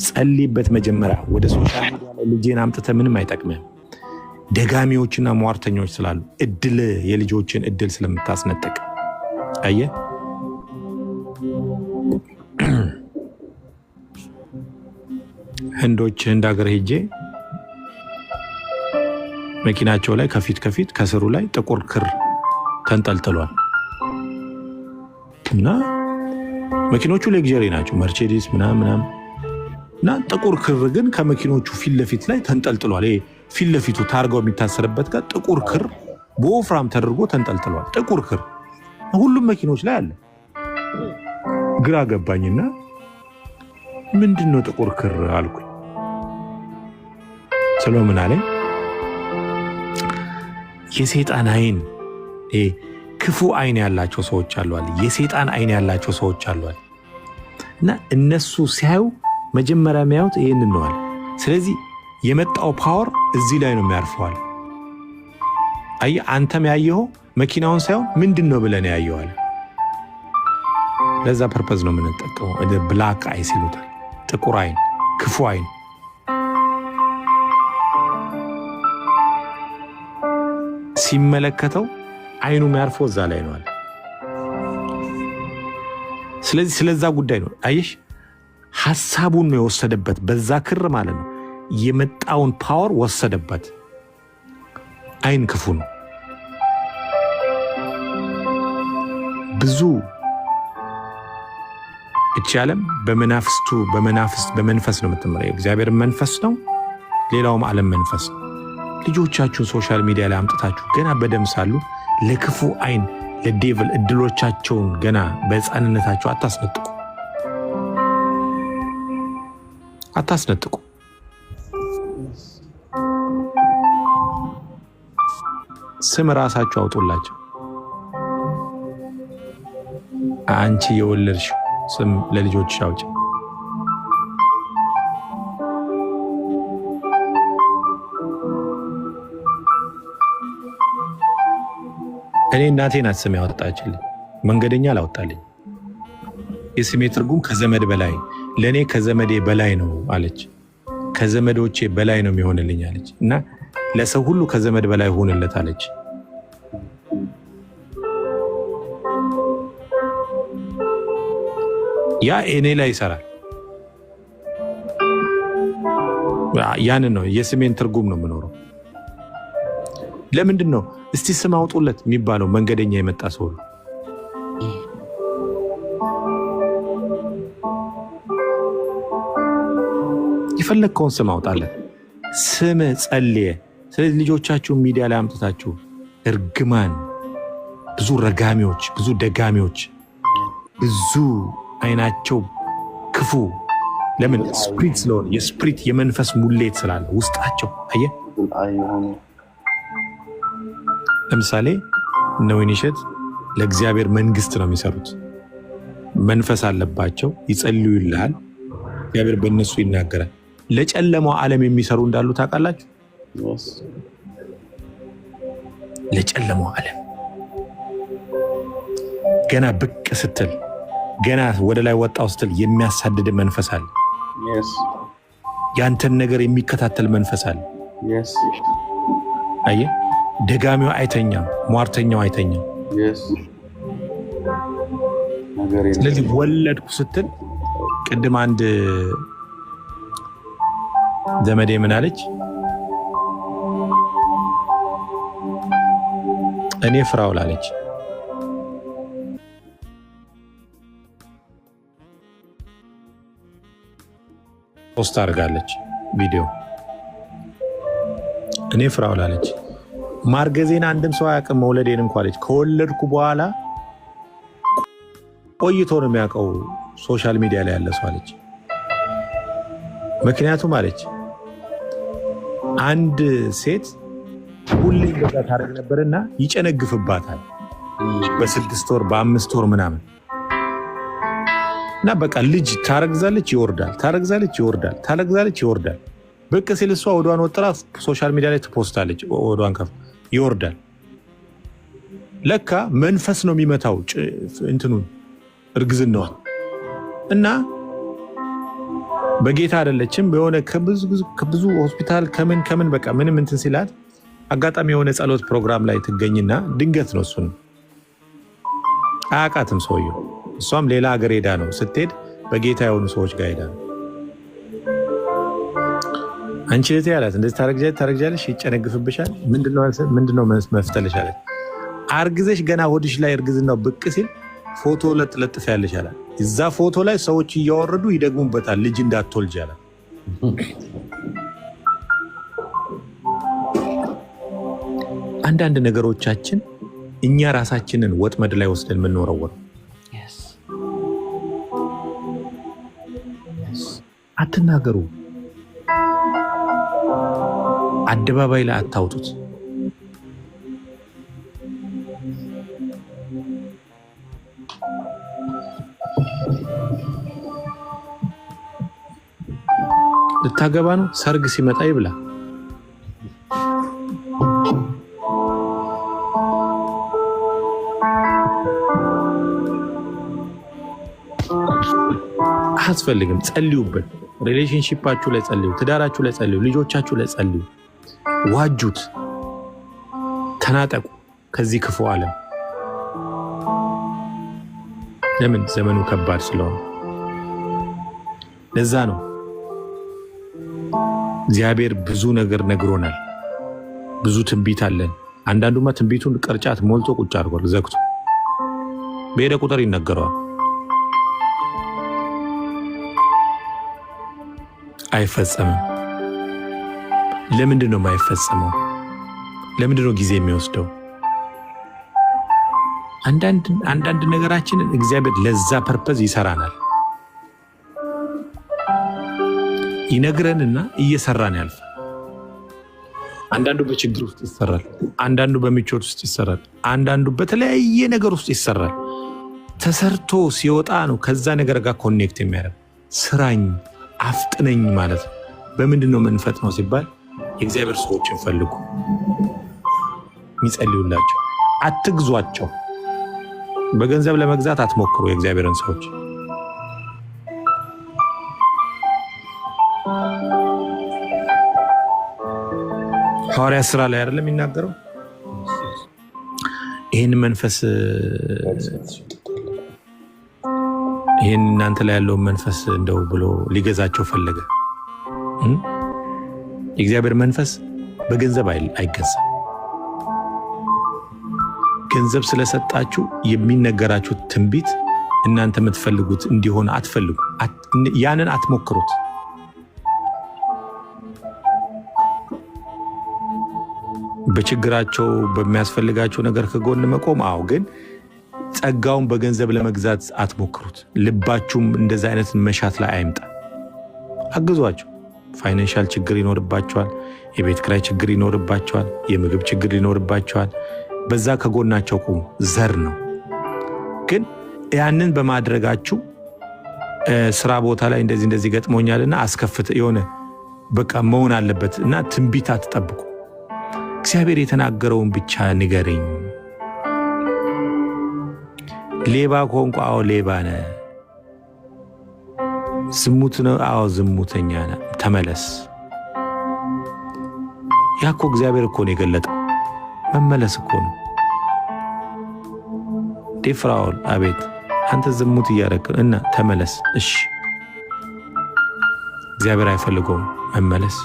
ጸልይበት መጀመሪያ። ወደ ሶሻል ሚዲያ ላይ ልጄን አምጥተህ ምንም አይጠቅምም። ደጋሚዎችና ሟርተኞች ስላሉ እድል የልጆችን እድል ስለምታስነጥቅ አየህ። ህንድ ሀገር ሄጄ መኪናቸው ላይ ከፊት ከስሩ ላይ ጥቁር ክር ተንጠልጥሏል እና መኪኖቹ ሌግጀሪ ናቸው፣ መርቼዲስ ምናምን እና ጥቁር ክር ግን ከመኪኖቹ ፊት ለፊት ላይ ተንጠልጥሏል። ይሄ ፊት ለፊቱ ታርጋው የሚታሰርበት ጋር ጥቁር ክር በወፍራም ተደርጎ ተንጠልጥሏል። ጥቁር ክር ሁሉም መኪኖች ላይ አለ። ግራ ገባኝና ምንድነው ጥቁር ክር አልኩኝ። ሰሎሞን አለኝ የሰይጣን አይን፣ ክፉ አይን ያላቸው ሰዎች አሉ አለ። የሰይጣን አይን ያላቸው ሰዎች አሉ አለ እና እነሱ ሲያዩ መጀመሪያ የሚያዩት ይሄንን ነው አለ። ስለዚህ የመጣው ፓወር እዚህ ላይ ነው የሚያርፈዋል። አየህ፣ አንተም ያየኸው መኪናውን ሳይሆን ምንድን ነው ብለን ያየዋል። ለዛ ፐርፐዝ ነው የምንጠቀመው። ብላክ አይስ ይሉታል። ጥቁር አይን፣ ክፉ አይን። ሲመለከተው አይኑ የሚያርፈው እዛ ላይ ነው አለ። ስለዚህ ስለዛ ጉዳይ ነው አየሽ፣ ሐሳቡን ነው የወሰደበት በዛ ክር ማለት ነው። የመጣውን ፓወር ወሰደበት። አይን ክፉ ነው። ብዙ እቺ ዓለም በመንፈስ ነው የምትመራው። እግዚአብሔር መንፈስ ነው፣ ሌላውም ዓለም መንፈስ ነው። ልጆቻችሁን ሶሻል ሚዲያ ላይ አምጥታችሁ ገና በደም ሳሉ ለክፉ አይን ለዴቭል እድሎቻቸውን ገና በሕፃንነታቸው አታስነጥቁ። አታስነጥቁ። ስም ራሳችሁ አውጡላቸው። አንቺ የወለድሽው ስም ለልጆችሽ አውጪ። እኔ እናቴ ናት ስም ያወጣችልኝ፣ መንገደኛ አላወጣልኝ። የስሜ ትርጉም ከዘመድ በላይ፣ ለእኔ ከዘመዴ በላይ ነው አለች። ከዘመዶቼ በላይ ነው የሚሆንልኝ አለች እና ለሰው ሁሉ ከዘመድ በላይ ሆንለት አለች። ያ እኔ ላይ ይሰራል። ያንን ነው የስሜን ትርጉም ነው የምኖረው። ለምንድን ነው እስቲ ስም አውጡለት የሚባለው? መንገደኛ የመጣ ሰው ሁሉ የፈለግከውን ስም አውጣለት። ስም ጸልየ። ስለዚህ ልጆቻችሁን ሚዲያ ላይ አምጥታችሁ እርግማን፣ ብዙ ረጋሚዎች፣ ብዙ ደጋሚዎች፣ ብዙ አይናቸው ክፉ። ለምን? ስፕሪት ስለሆነ የስፕሪት የመንፈስ ሙሌት ስላለ ውስጣቸው። አየህ፣ ለምሳሌ እነ ወይንሸት ለእግዚአብሔር መንግስት ነው የሚሰሩት። መንፈስ አለባቸው፣ ይጸልዩ ይልሃል፣ እግዚአብሔር በእነሱ ይናገራል። ለጨለማው ዓለም የሚሰሩ እንዳሉ ታውቃላችሁ። ለጨለማው ዓለም ገና ብቅ ስትል፣ ገና ወደ ላይ ወጣው ስትል የሚያሳድድ መንፈስ አለ። ያንተን ነገር የሚከታተል መንፈስ አለ። አየህ፣ ደጋሚው አይተኛም፣ ሟርተኛው አይተኛም። ስለዚህ ወለድኩ ስትል ቅድም አንድ ዘመዴ ምን አለች? እኔ ፍራውል አለች። ፖስት አድርጋለች ቪዲዮ። እኔ ፍራውል አለች። ማርገዜን አንድም ሰው አያውቅም፣ መውለዴን እንኳ አለች። ከወለድኩ በኋላ ቆይቶ ነው የሚያውቀው ሶሻል ሚዲያ ላይ ያለ ሰው አለች። ምክንያቱም አለች አንድ ሴት ሁሌ እንደዛ ታደርግ ነበርና ይጨነግፍባታል በ6 ወር በ5 ወር ምናምን እና በቃ ልጅ ታረግዛለች፣ ይወርዳል፣ ታረግዛለች፣ ይወርዳል፣ ታረግዛለች፣ ይወርዳል። በቃ ሲል እሷ ወዷን ወጥራ ሶሻል ሚዲያ ላይ ትፖስታለች። ወዷን ከፍ ይወርዳል። ለካ መንፈስ ነው የሚመታው እንትኑን እርግዝናዋን እና በጌታ አይደለችም። በሆነ ከብዙ ሆስፒታል ከምን በቃ ምንም እንትን ሲላት አጋጣሚ የሆነ ጸሎት ፕሮግራም ላይ ትገኝና ድንገት ነው እሱን አያውቃትም ሰውየው። እሷም ሌላ ሀገር ሄዳ ነው ስትሄድ በጌታ የሆኑ ሰዎች ጋር ሄዳ ነው። አንቺ ለቴ ያላት እንደዚህ ታረግጃለሽ፣ ይጨነግፍብሻል፣ ምንድነው መፍተልሽ አላት። አርግዘሽ ገና ሆድሽ ላይ እርግዝናው ብቅ ሲል ፎቶ ለጥፍ ያለሽ አላት። እዛ ፎቶ ላይ ሰዎች እያወረዱ ይደግሙበታል፣ ልጅ እንዳትወልጅ አላት። አንዳንድ ነገሮቻችን እኛ ራሳችንን ወጥመድ ላይ ወስደን የምንወረወር። አትናገሩ፣ አደባባይ ላይ አታውጡት። ልታገባ ነው፣ ሰርግ ሲመጣ ይብላ። አያስፈልግም። ጸልዩበት። ሪሌሽንሺፓችሁ ላይ ጸልዩ፣ ትዳራችሁ ላይ ጸልዩ፣ ልጆቻችሁ ላይ ጸልዩ። ዋጁት፣ ተናጠቁ ከዚህ ክፉ ዓለም። ለምን? ዘመኑ ከባድ ስለሆነ። ለዛ ነው እግዚአብሔር ብዙ ነገር ነግሮናል። ብዙ ትንቢት አለን። አንዳንዱማ ትንቢቱን ቅርጫት ሞልቶ ቁጭ አድርጓል ዘግቶ፣ በሄደ ቁጥር ይነገረዋል። አይፈጸምም። ለምንድን ነው የማይፈጸመው? ለምንድን ነው ጊዜ የሚወስደው? አንዳንድ ነገራችንን እግዚአብሔር ለዛ ፐርፐዝ ይሰራናል። ይነግረንና እየሰራን ያልፋል። አንዳንዱ በችግር ውስጥ ይሰራል፣ አንዳንዱ በምቾት ውስጥ ይሰራል፣ አንዳንዱ በተለያየ ነገር ውስጥ ይሰራል። ተሰርቶ ሲወጣ ነው ከዛ ነገር ጋር ኮኔክት የሚያደርግ። ስራኝ አፍጥነኝ ማለት ነው። በምንድን ነው የምንፈጥነው ሲባል የእግዚአብሔር ሰዎችን ፈልጉ፣ የሚጸልዩላቸው። አትግዟቸው። በገንዘብ ለመግዛት አትሞክሩ የእግዚአብሔርን ሰዎች። ሐዋርያ ሥራ ላይ አይደለም የሚናገረው? ይህን መንፈስ ይህን እናንተ ላይ ያለውን መንፈስ እንደው ብሎ ሊገዛቸው ፈለገ። የእግዚአብሔር መንፈስ በገንዘብ አይገዛም። ገንዘብ ስለሰጣችሁ የሚነገራችሁ ትንቢት እናንተ የምትፈልጉት እንዲሆን አትፈልጉ። ያንን አትሞክሩት። በችግራቸው በሚያስፈልጋቸው ነገር ከጎን መቆም፣ አዎ፣ ግን ጸጋውን በገንዘብ ለመግዛት አትሞክሩት። ልባችሁም እንደዛ አይነት መሻት ላይ አይምጣ። አግዟቸው። ፋይናንሻል ችግር ይኖርባቸዋል፣ የቤት ክራይ ችግር ይኖርባቸዋል፣ የምግብ ችግር ይኖርባቸዋል። በዛ ከጎናቸው ቁሙ። ዘር ነው። ግን ያንን በማድረጋችሁ ስራ ቦታ ላይ እንደዚህ ገጥሞኛልና አስከፍት የሆነ በቃ መሆን አለበት እና ትንቢት አትጠብቁ። እግዚአብሔር የተናገረውን ብቻ ንገረኝ። ሌባ ከሆንኩ አዎ ሌባ ነህ። ዝሙት ነው አዎ ዝሙተኛ ነህ፣ ተመለስ። ያ እኮ እግዚአብሔር እኮ ነው የገለጠው። መመለስ እኮ ነው። ፍራኦል አቤት አንተ ዝሙት እያደረክ እና ተመለስ። እሺ እግዚአብሔር አይፈልገውም መመለስ።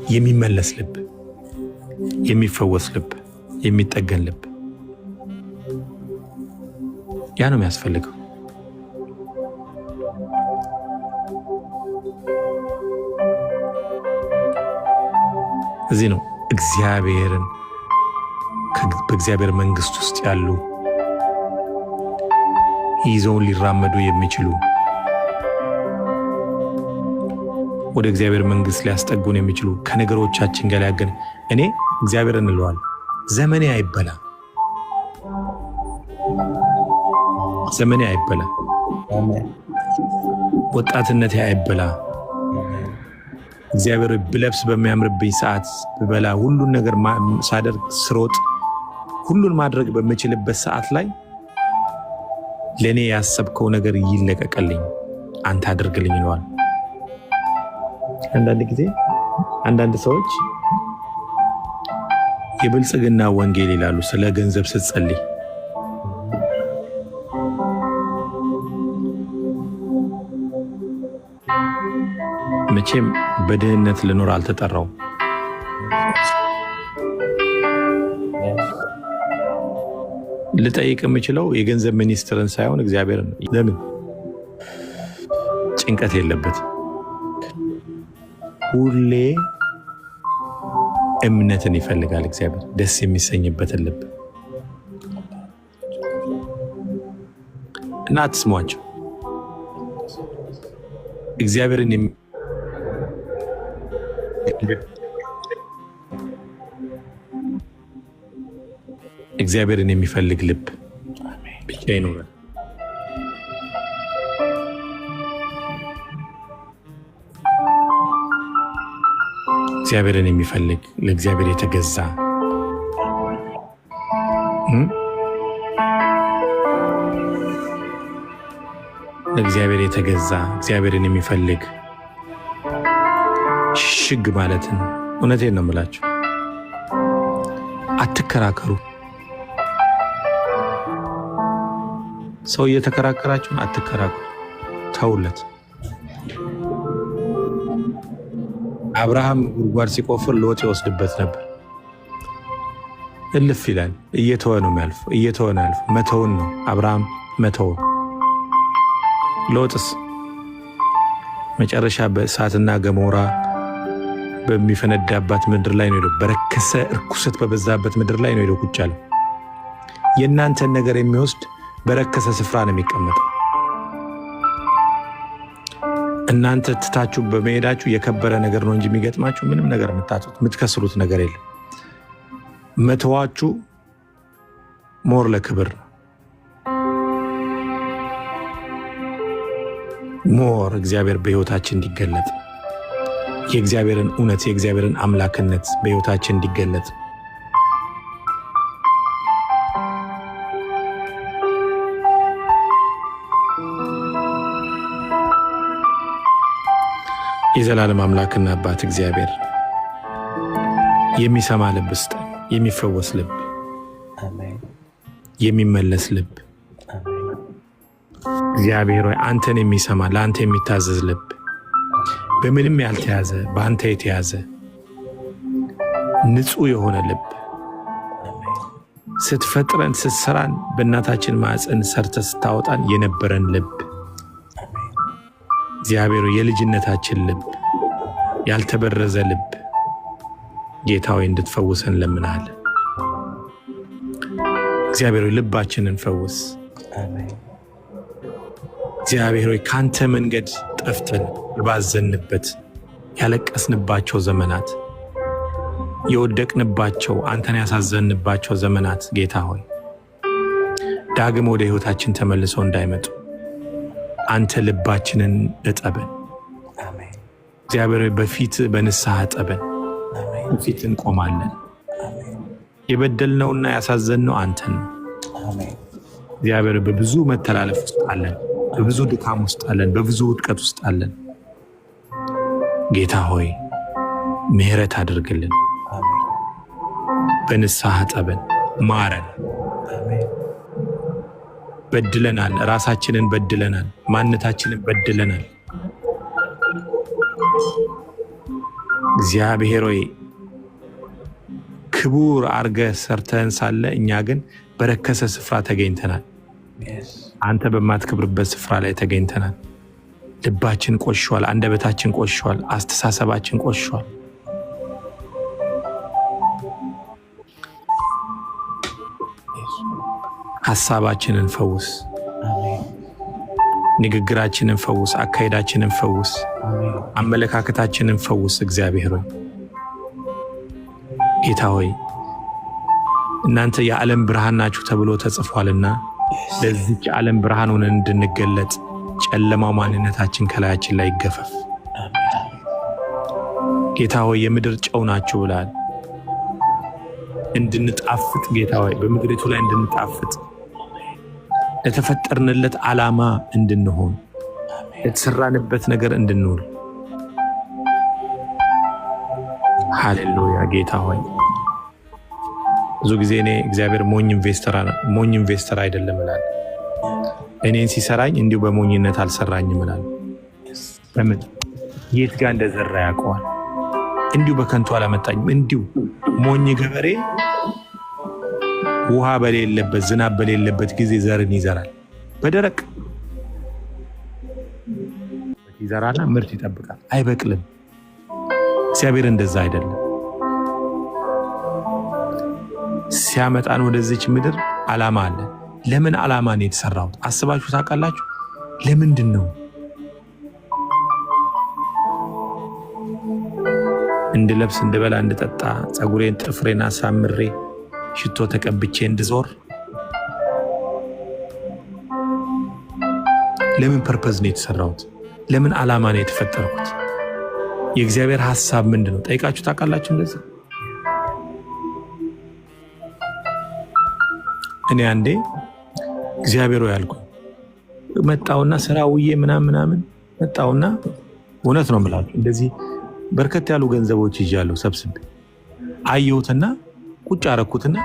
የሚመለስ ልብ፣ የሚፈወስ ልብ፣ የሚጠገን ልብ፣ ያ ነው የሚያስፈልገው። እዚህ ነው እግዚአብሔርን በእግዚአብሔር መንግስት ውስጥ ያሉ ይዘውን ሊራመዱ የሚችሉ ወደ እግዚአብሔር መንግስት ሊያስጠጉን የሚችሉ ከነገሮቻችን ጋር ያገን እኔ እግዚአብሔር እንለዋል። ዘመኔ አይበላ፣ ዘመኔ አይበላ፣ ወጣትነቴ አይበላ። እግዚአብሔር ብለብስ በሚያምርብኝ ሰዓት ብበላ፣ ሁሉን ነገር ሳደርግ ስሮጥ፣ ሁሉን ማድረግ በምችልበት ሰዓት ላይ ለእኔ ያሰብከው ነገር ይለቀቀልኝ፣ አንተ አድርግልኝ ይለዋል። አንዳንድ ጊዜ አንዳንድ ሰዎች የብልጽግና ወንጌል ይላሉ ስለ ገንዘብ ስትጸልይ። መቼም በድህነት ልኖር አልተጠራውም። ልጠይቅ የምችለው የገንዘብ ሚኒስትርን ሳይሆን እግዚአብሔርን ነው። ለምን? ጭንቀት የለበትም። ሁሌ እምነትን ይፈልጋል እግዚአብሔር፣ ደስ የሚሰኝበትን ልብ እና አትስሟቸው። እግዚአብሔርን የሚፈልግ ልብ ብቻ ይኖራል። እግዚአብሔርን የሚፈልግ ለእግዚአብሔር የተገዛ ለእግዚአብሔር የተገዛ እግዚአብሔርን የሚፈልግ ሽግ ማለትን እውነቴን ነው የምላችሁ። አትከራከሩ። ሰው እየተከራከራችሁን አትከራከሩ፣ ተውለት። አብርሃም ጉድጓድ ሲቆፍር ሎጥ ይወስድበት ነበር። እልፍ ይላል። እየተወ ነው የሚያልፍ፣ እየተወ ነው ያልፍ። መተውን ነው አብርሃም መተው። ሎጥስ መጨረሻ በእሳትና ገሞራ በሚፈነዳባት ምድር ላይ ነው ሄደው፣ በረከሰ እርኩሰት በበዛበት ምድር ላይ ነው ሄደው ቁጭ ያለው። የእናንተን ነገር የሚወስድ በረከሰ ስፍራ ነው የሚቀመጠው። እናንተ ትታችሁ በመሄዳችሁ የከበረ ነገር ነው እንጂ የሚገጥማችሁ ምንም ነገር የምታጡት የምትከስሩት ነገር የለም። መተዋችሁ ሞር ለክብር ሞር እግዚአብሔር በሕይወታችን እንዲገለጥ የእግዚአብሔርን እውነት የእግዚአብሔርን አምላክነት በሕይወታችን እንዲገለጥ የዘላለም አምላክና አባት እግዚአብሔር የሚሰማ ልብ ስጠን፣ የሚፈወስ ልብ፣ የሚመለስ ልብ እግዚአብሔር ሆይ አንተን የሚሰማ ለአንተ የሚታዘዝ ልብ፣ በምንም ያልተያዘ በአንተ የተያዘ ንጹሕ የሆነ ልብ ስትፈጥረን ስትሰራን በእናታችን ማዕፀን ሰርተ ስታወጣን የነበረን ልብ እግዚአብሔር የልጅነታችን ልብ ያልተበረዘ ልብ ጌታ ሆይ እንድትፈውሰን ለምናል። እግዚአብሔር ልባችንን ፈውስ። እግዚአብሔር ሆይ ካንተ መንገድ ጠፍተን የባዘንበት ያለቀስንባቸው ዘመናት የወደቅንባቸው አንተን ያሳዘንባቸው ዘመናት ጌታ ሆይ ዳግም ወደ ሕይወታችን ተመልሰው እንዳይመጡ አንተ ልባችንን እጠበን። እግዚአብሔር በፊት በንስሐ እጠበን። በፊት እንቆማለን። የበደልነውና ያሳዘንነው አንተን ነው። እግዚአብሔር በብዙ መተላለፍ ውስጥ አለን፣ በብዙ ድካም ውስጥ አለን፣ በብዙ ውድቀት ውስጥ አለን። ጌታ ሆይ ምሕረት አድርግልን። በንስሐ እጠበን፣ ማረን። በድለናል፣ ራሳችንን በድለናል፣ ማንነታችንን በድለናል። እግዚአብሔር ሆይ ክቡር አርገ ሰርተን ሳለ እኛ ግን በረከሰ ስፍራ ተገኝተናል። አንተ በማትከብርበት ስፍራ ላይ ተገኝተናል። ልባችን ቆሽሿል፣ አንደበታችን ቆሽሿል፣ አስተሳሰባችን ቆሽሿል። ሐሳባችንን ፈውስ፣ ንግግራችንን ፈውስ፣ አካሄዳችንን ፈውስ፣ አመለካከታችንን ፈውስ። እግዚአብሔር ሆይ ጌታ ሆይ እናንተ የዓለም ብርሃን ናችሁ ተብሎ ተጽፏልና ለዚች ዓለም ብርሃን ሆነን እንድንገለጥ ጨለማው ማንነታችን ከላያችን ላይ ይገፈፍ። ጌታ ሆይ የምድር ጨው ናችሁ ብለሃል። እንድንጣፍጥ ጌታ ሆይ በምድሪቱ ላይ እንድንጣፍጥ ለተፈጠርንለት ዓላማ እንድንሆን ለተሰራንበት ነገር እንድንውል። ሃሌሉያ ጌታ ሆይ ብዙ ጊዜ እኔ እግዚአብሔር ሞኝ ኢንቨስተር አይደለም እላለሁ። እኔን ሲሰራኝ እንዲሁ በሞኝነት አልሰራኝም እላለሁ። በምን የት ጋር እንደዘራ ያውቀዋል። እንዲሁ በከንቱ አላመጣኝም። እንዲሁ ሞኝ ገበሬ ውሃ በሌለበት ዝናብ በሌለበት ጊዜ ዘርን ይዘራል። በደረቅ ይዘራና ምርት ይጠብቃል፣ አይበቅልም። እግዚአብሔር እንደዛ አይደለም። ሲያመጣን ወደዚች ምድር ዓላማ አለ። ለምን ዓላማ ነው የተሰራሁት? አስባችሁ ታውቃላችሁ? ለምንድን ነው? እንድለብስ፣ እንድበላ፣ እንድጠጣ፣ ፀጉሬን ጥፍሬን አሳምሬ ሽቶ ተቀብቼ እንድዞር? ለምን ፐርፐዝ ነው የተሰራሁት? ለምን ዓላማ ነው የተፈጠርኩት? የእግዚአብሔር ሐሳብ ምንድን ነው? ጠይቃችሁ ታውቃላችሁ? እንደዚህ እኔ አንዴ እግዚአብሔር ሆይ ያልኩኝ መጣውና ስራ ውዬ ምናምን መጣውና እውነት ነው የምላችሁ እንደዚህ በርከት ያሉ ገንዘቦች ይዣለሁ ሰብስቤ አየሁትና ቁጭ አረኩትና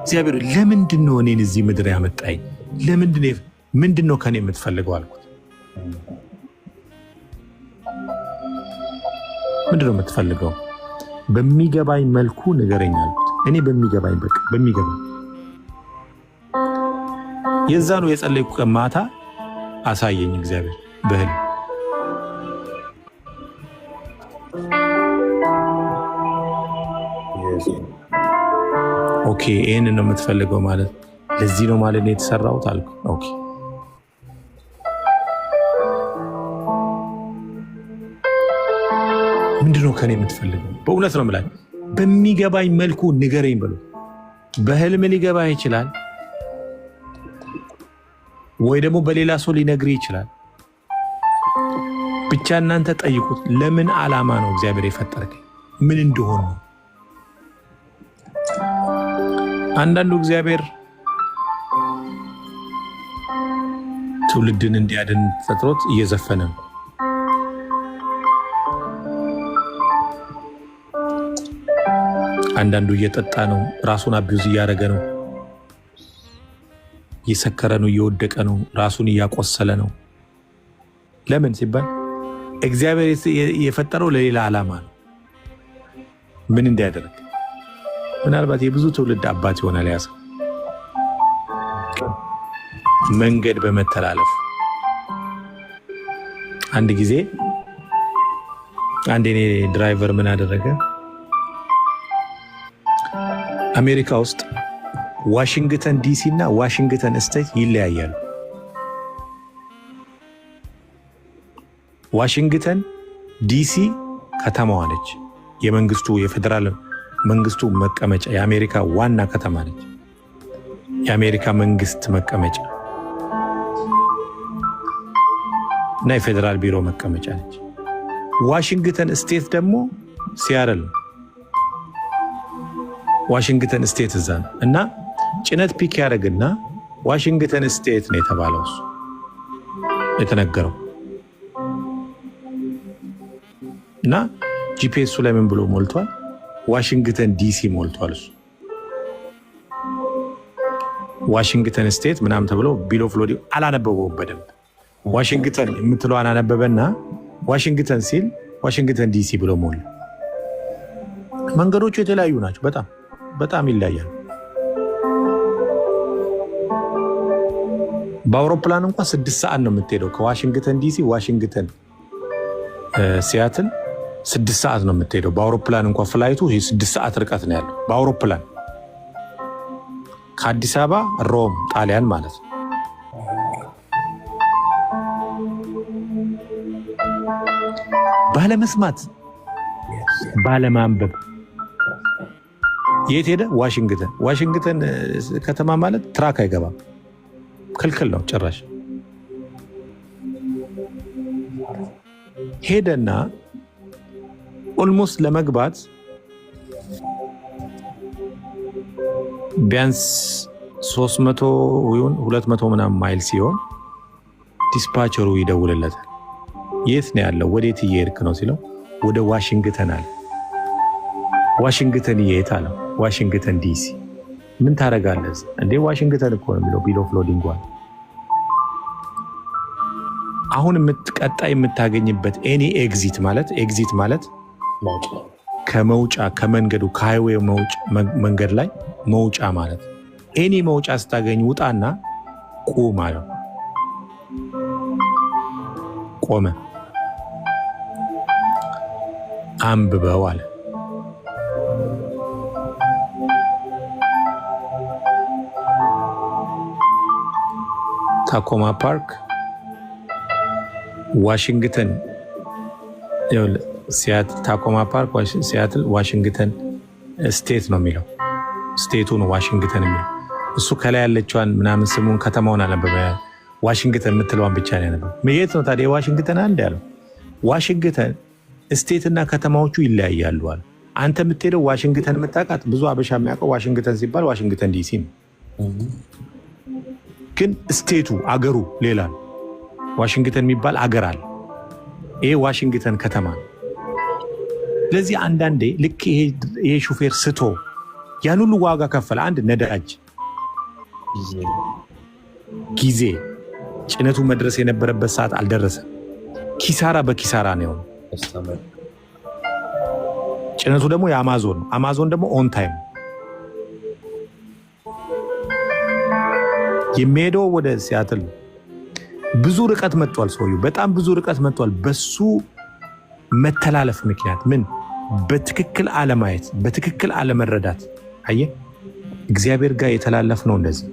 እግዚአብሔር ለምንድን ነው እኔን እዚህ ምድር ያመጣኝ? ምንድን ነው ከኔ የምትፈልገው አልኩት። ምንድን ነው የምትፈልገው? በሚገባኝ መልኩ ንገረኝ አልኩት። እኔ በሚገባኝ በቃ በሚገባኝ የዛኑ የጸለይኩ ቀን ማታ አሳየኝ እግዚአብሔር በህልም። ኦኬ ይህን ነው የምትፈልገው ማለት ለዚህ ነው ማለት ነው የተሰራሁት አልኩ። ኦኬ ምንድነው ከኔ የምትፈልገው? በእውነት ነው የምላችሁ። በሚገባኝ መልኩ ንገረኝ ብሎ በህልም ሊገባ ይችላል፣ ወይ ደግሞ በሌላ ሰው ሊነግር ይችላል። ብቻ እናንተ ጠይቁት። ለምን ዓላማ ነው እግዚአብሔር የፈጠርከኝ? ምን እንደሆነ ነው። አንዳንዱ እግዚአብሔር ትውልድን እንዲያድን ፈጥሮት እየዘፈነ ነው። አንዳንዱ እየጠጣ ነው፣ ራሱን አቢዩዝ እያደረገ ነው፣ እየሰከረ ነው፣ እየወደቀ ነው፣ ራሱን እያቆሰለ ነው። ለምን ሲባል እግዚአብሔር የፈጠረው ለሌላ ዓላማ ነው። ምን እንዲያደርግ? ምናልባት የብዙ ትውልድ አባት ይሆናል ያ ሰው መንገድ በመተላለፍ። አንድ ጊዜ አንድ የኔ ድራይቨር ምን አደረገ? አሜሪካ ውስጥ ዋሽንግተን ዲሲ እና ዋሽንግተን ስቴት ይለያያሉ። ዋሽንግተን ዲሲ ከተማዋ ነች፣ የመንግስቱ የፌዴራል መንግስቱ መቀመጫ፣ የአሜሪካ ዋና ከተማ ነች፣ የአሜሪካ መንግስት መቀመጫ እና የፌዴራል ቢሮ መቀመጫ ነች። ዋሽንግተን ስቴት ደግሞ ሲያትል ነው። ዋሽንግተን ስቴት እዛ ነው እና ጭነት ፒክ ያደርግና ዋሽንግተን ስቴት ነው የተባለው እሱ የተነገረው እና ጂፒኤሱ ላይ ምን ብሎ ሞልቷል? ዋሽንግተን ዲሲ ሞልቷል። እሱ ዋሽንግተን ስቴት ምናምን ተብሎ ቢል ኦፍ ሎዲንግ አላነበበውም በደንብ። ዋሽንግተን የምትለው አናነበበና ዋሽንግተን ሲል ዋሽንግተን ዲሲ ብሎ ሞላ። መንገዶቹ የተለያዩ ናቸው። በጣም ይለያያሉ። በአውሮፕላን እንኳን 6 ሰዓት ነው የምትሄደው ከዋሽንግተን ዲሲ ዋሽንግተን ሲያትል 6 ሰዓት ነው የምትሄደው። በአውሮፕላን እንኳን ፍላይቱ 6 ሰዓት ርቀት ነው ያለው በአውሮፕላን ከአዲስ አበባ ሮም ጣሊያን ማለት ነው። ባለመስማት ባለማንበብ የት ሄደ? ዋሽንግተን ከተማ ማለት ትራክ አይገባም፣ ክልክል ነው ጭራሽ። ሄደና ኦልሞስት ለመግባት ቢያንስ 300 ወይም 200 ምናምን ማይል ሲሆን ዲስፓቸሩ ይደውልለታል። የት ነው ያለው? ወዴት እየሄድክ ነው ሲለው ወደ ዋሽንግተን አለ። ዋሽንግተን የት አለው? ዋሽንግተን ዲሲ። ምን ታደርጋለህ እንዴ? ዋሽንግተን እኮ ነው የሚለው ቢል ኦፍ ሎዲንግ። አሁን ቀጣይ የምታገኝበት ኤኒ ኤግዚት ማለት ከመውጫ ከመንገዱ ከሃይዌይ መንገድ ላይ መውጫ ማለት ኤኒ መውጫ ስታገኝ ውጣና ቁም አለው። ቆመ። አንብበው አለ። ታኮማ ፓርክ ዋሽንግተን ታኮማ ፓርክ ሲያትል ዋሽንግተን ስቴት ነው የሚለው። ስቴቱ ነው ዋሽንግተን የሚለው። እሱ ከላይ ያለችዋን ምናምን ስሙን ከተማውን አነበበ። ዋሽንግተን የምትለዋን ብቻ ነው ያነበበ። የት ነው ታዲያ ዋሽንግተን አለ ያለው? ዋሽንግተን ስቴትና ከተማዎቹ ይለያያሉ አለ። አንተ የምትሄደው ዋሽንግተን የምታውቃት ብዙ አበሻ የሚያውቀው ዋሽንግተን ሲባል ዋሽንግተን ዲሲ ነው። ግን ስቴቱ አገሩ ሌላ ነው። ዋሽንግተን የሚባል አገር አለ። ይሄ ዋሽንግተን ከተማ ነው። ስለዚህ አንዳንዴ ልክ ይሄ ሹፌር ስቶ ያን ሁሉ ዋጋ ከፈለ። አንድ ነዳጅ፣ ጊዜ፣ ጭነቱ መድረስ የነበረበት ሰዓት አልደረሰም። ኪሳራ በኪሳራ ነው የሆነው። ጭነቱ ደግሞ የአማዞን ነው። አማዞን ደግሞ ኦን ታይም የሚሄደው ወደ ሲያትል ብዙ ርቀት መጥቷል። ሰውየው በጣም ብዙ ርቀት መጥቷል። በሱ መተላለፍ ምክንያት ምን በትክክል አለማየት፣ በትክክል አለመረዳት። አየህ፣ እግዚአብሔር ጋር የተላለፍ ነው እንደዚህ።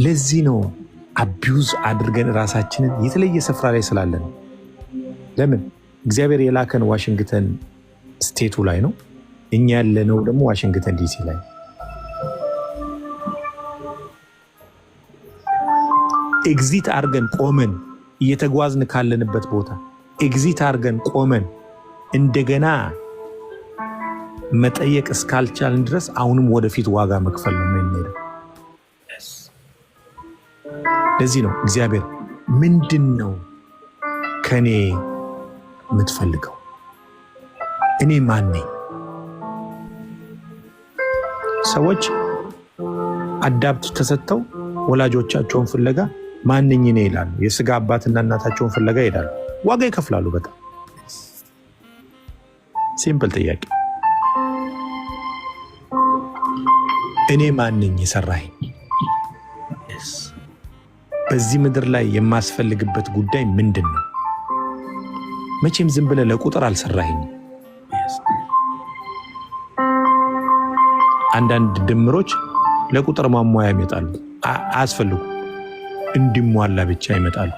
ለዚህ ነው አቢዩዝ አድርገን ራሳችንን የተለየ ስፍራ ላይ ስላለን። ለምን እግዚአብሔር የላከን ዋሽንግተን ስቴቱ ላይ ነው፣ እኛ ያለነው ደግሞ ዋሽንግተን ዲሲ ላይ። ኤግዚት አድርገን ቆመን እየተጓዝን ካለንበት ቦታ ኤግዚት አድርገን ቆመን እንደገና መጠየቅ እስካልቻልን ድረስ አሁንም ወደፊት ዋጋ መክፈል ነው የሚሄደው። ለዚህ ነው እግዚአብሔር ምንድን ነው ከኔ የምትፈልገው? እኔ ማን ነኝ? ሰዎች አዳፕት ተሰጥተው ወላጆቻቸውን ፍለጋ ማንኝ እኔ ይላሉ። የስጋ አባትና እናታቸውን ፍለጋ ይሄዳሉ፣ ዋጋ ይከፍላሉ። በጣም ሲምፕል ጥያቄ፣ እኔ ማንኝ የሰራኸኝ? በዚህ ምድር ላይ የማስፈልግበት ጉዳይ ምንድን ነው? መቼም ዝም ብለህ ለቁጥር አልሰራኸኝም። አንዳንድ ድምሮች ለቁጥር ማሟያ ይመጣሉ፣ አያስፈልጉ፣ እንዲሟላ ብቻ ይመጣሉ።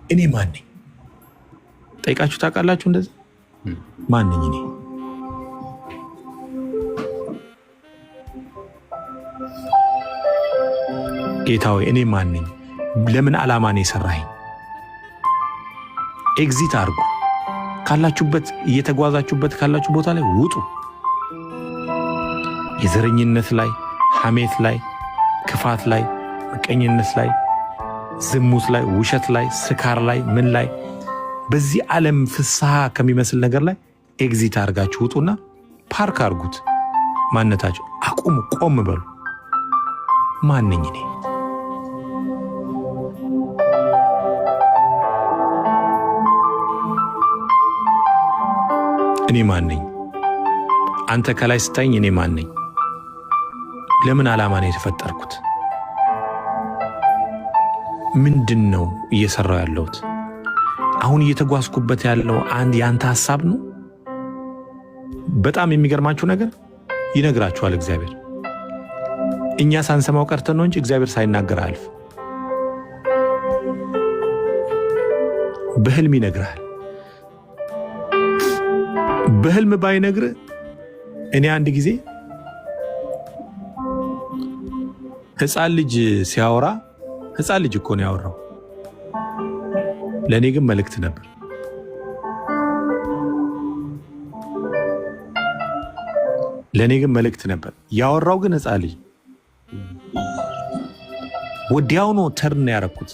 እኔ ማን ነኝ? ጠይቃችሁ ታውቃላችሁ? እንደዚህ ማን ነኝ እኔ? ጌታ ሆይ እኔ ማን ነኝ? ለምን ዓላማ ነው የሰራኸኝ? ኤግዚት አድርጉ። ካላችሁበት እየተጓዛችሁበት ካላችሁ ቦታ ላይ ውጡ። የዘረኝነት ላይ፣ ሐሜት ላይ፣ ክፋት ላይ፣ ምቀኝነት ላይ፣ ዝሙት ላይ፣ ውሸት ላይ፣ ስካር ላይ፣ ምን ላይ በዚህ ዓለም ፍስሐ ከሚመስል ነገር ላይ ኤግዚት አድርጋችሁ ውጡና ፓርክ አድርጉት። ማንነታችሁ አቁሙ፣ ቆም በሉ። ማን ነኝ እኔ? እኔ ማን ነኝ? አንተ ከላይ ስታይኝ እኔ ማን ነኝ? ለምን ዓላማ ነው የተፈጠርኩት? ምንድን ነው እየሰራው ያለሁት? አሁን እየተጓዝኩበት ያለው አንድ ያንተ ሐሳብ ነው? በጣም የሚገርማችሁ ነገር ይነግራችኋል እግዚአብሔር። እኛ ሳንሰማው ቀርተን ነው እንጂ እግዚአብሔር ሳይናገር አልፍ። በህልም ይነግራል። በህልም ባይነግር እኔ አንድ ጊዜ ሕፃን ልጅ ሲያወራ፣ ሕፃን ልጅ እኮ ነው ያወራው፣ ለእኔ ግን መልእክት ነበር። ለእኔ ግን መልእክት ነበር። ያወራው ግን ሕፃን ልጅ። ወዲያው ነው ተርን ያረኩት።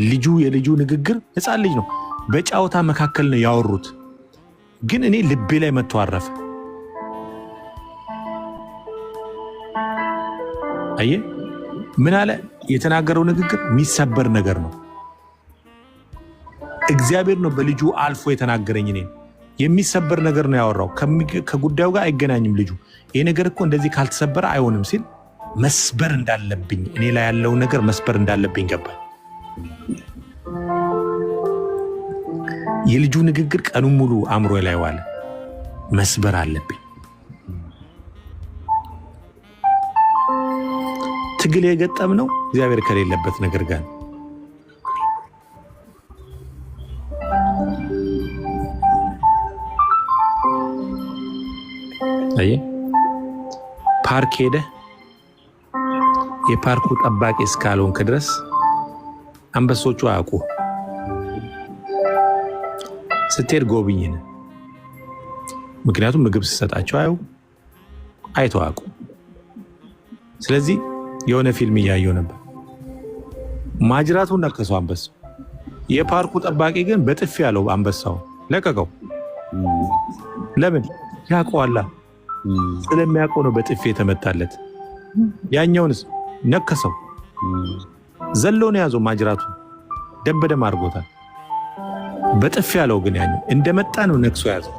ልጁ የልጁ ንግግር ሕፃን ልጅ ነው። በጫወታ መካከል ነው ያወሩት፣ ግን እኔ ልቤ ላይ መጥቶ አረፈ። አየ ምን አለ? የተናገረው ንግግር የሚሰበር ነገር ነው። እግዚአብሔር ነው በልጁ አልፎ የተናገረኝ። እኔ የሚሰበር ነገር ነው ያወራው። ከጉዳዩ ጋር አይገናኝም። ልጁ ይሄ ነገር እኮ እንደዚህ ካልተሰበረ አይሆንም ሲል መስበር እንዳለብኝ፣ እኔ ላይ ያለው ነገር መስበር እንዳለብኝ ገባኝ። የልጁ ንግግር ቀኑን ሙሉ አእምሮ ላይ ዋለ። መስበር አለብኝ። ትግል የገጠምነው እግዚአብሔር ከሌለበት ነገር ጋር። አየ ፓርክ ሄደ የፓርኩ ጠባቂ እስካልሆንክ ድረስ አንበሶቹ አያውቁ። ስትሄድ ጎብኝን። ምክንያቱም ምግብ ስሰጣቸው አይተው አያውቁ። ስለዚህ የሆነ ፊልም እያየው ነበር። ማጅራቱን ነከሰው አንበሳው። የፓርኩ ጠባቂ ግን በጥፊ ያለው አንበሳው ለቀቀው። ለምን? ያውቀዋላ። ስለሚያውቀው ነው በጥፊ የተመታለት። ያኛውንስ ነከሰው። ዘሎ ነው ያዘው። ማጅራቱ ደም በደም አድርጎታል። በጥፊ ያለው ግን ያኛው እንደመጣ ነው ነክሶ ያዘው።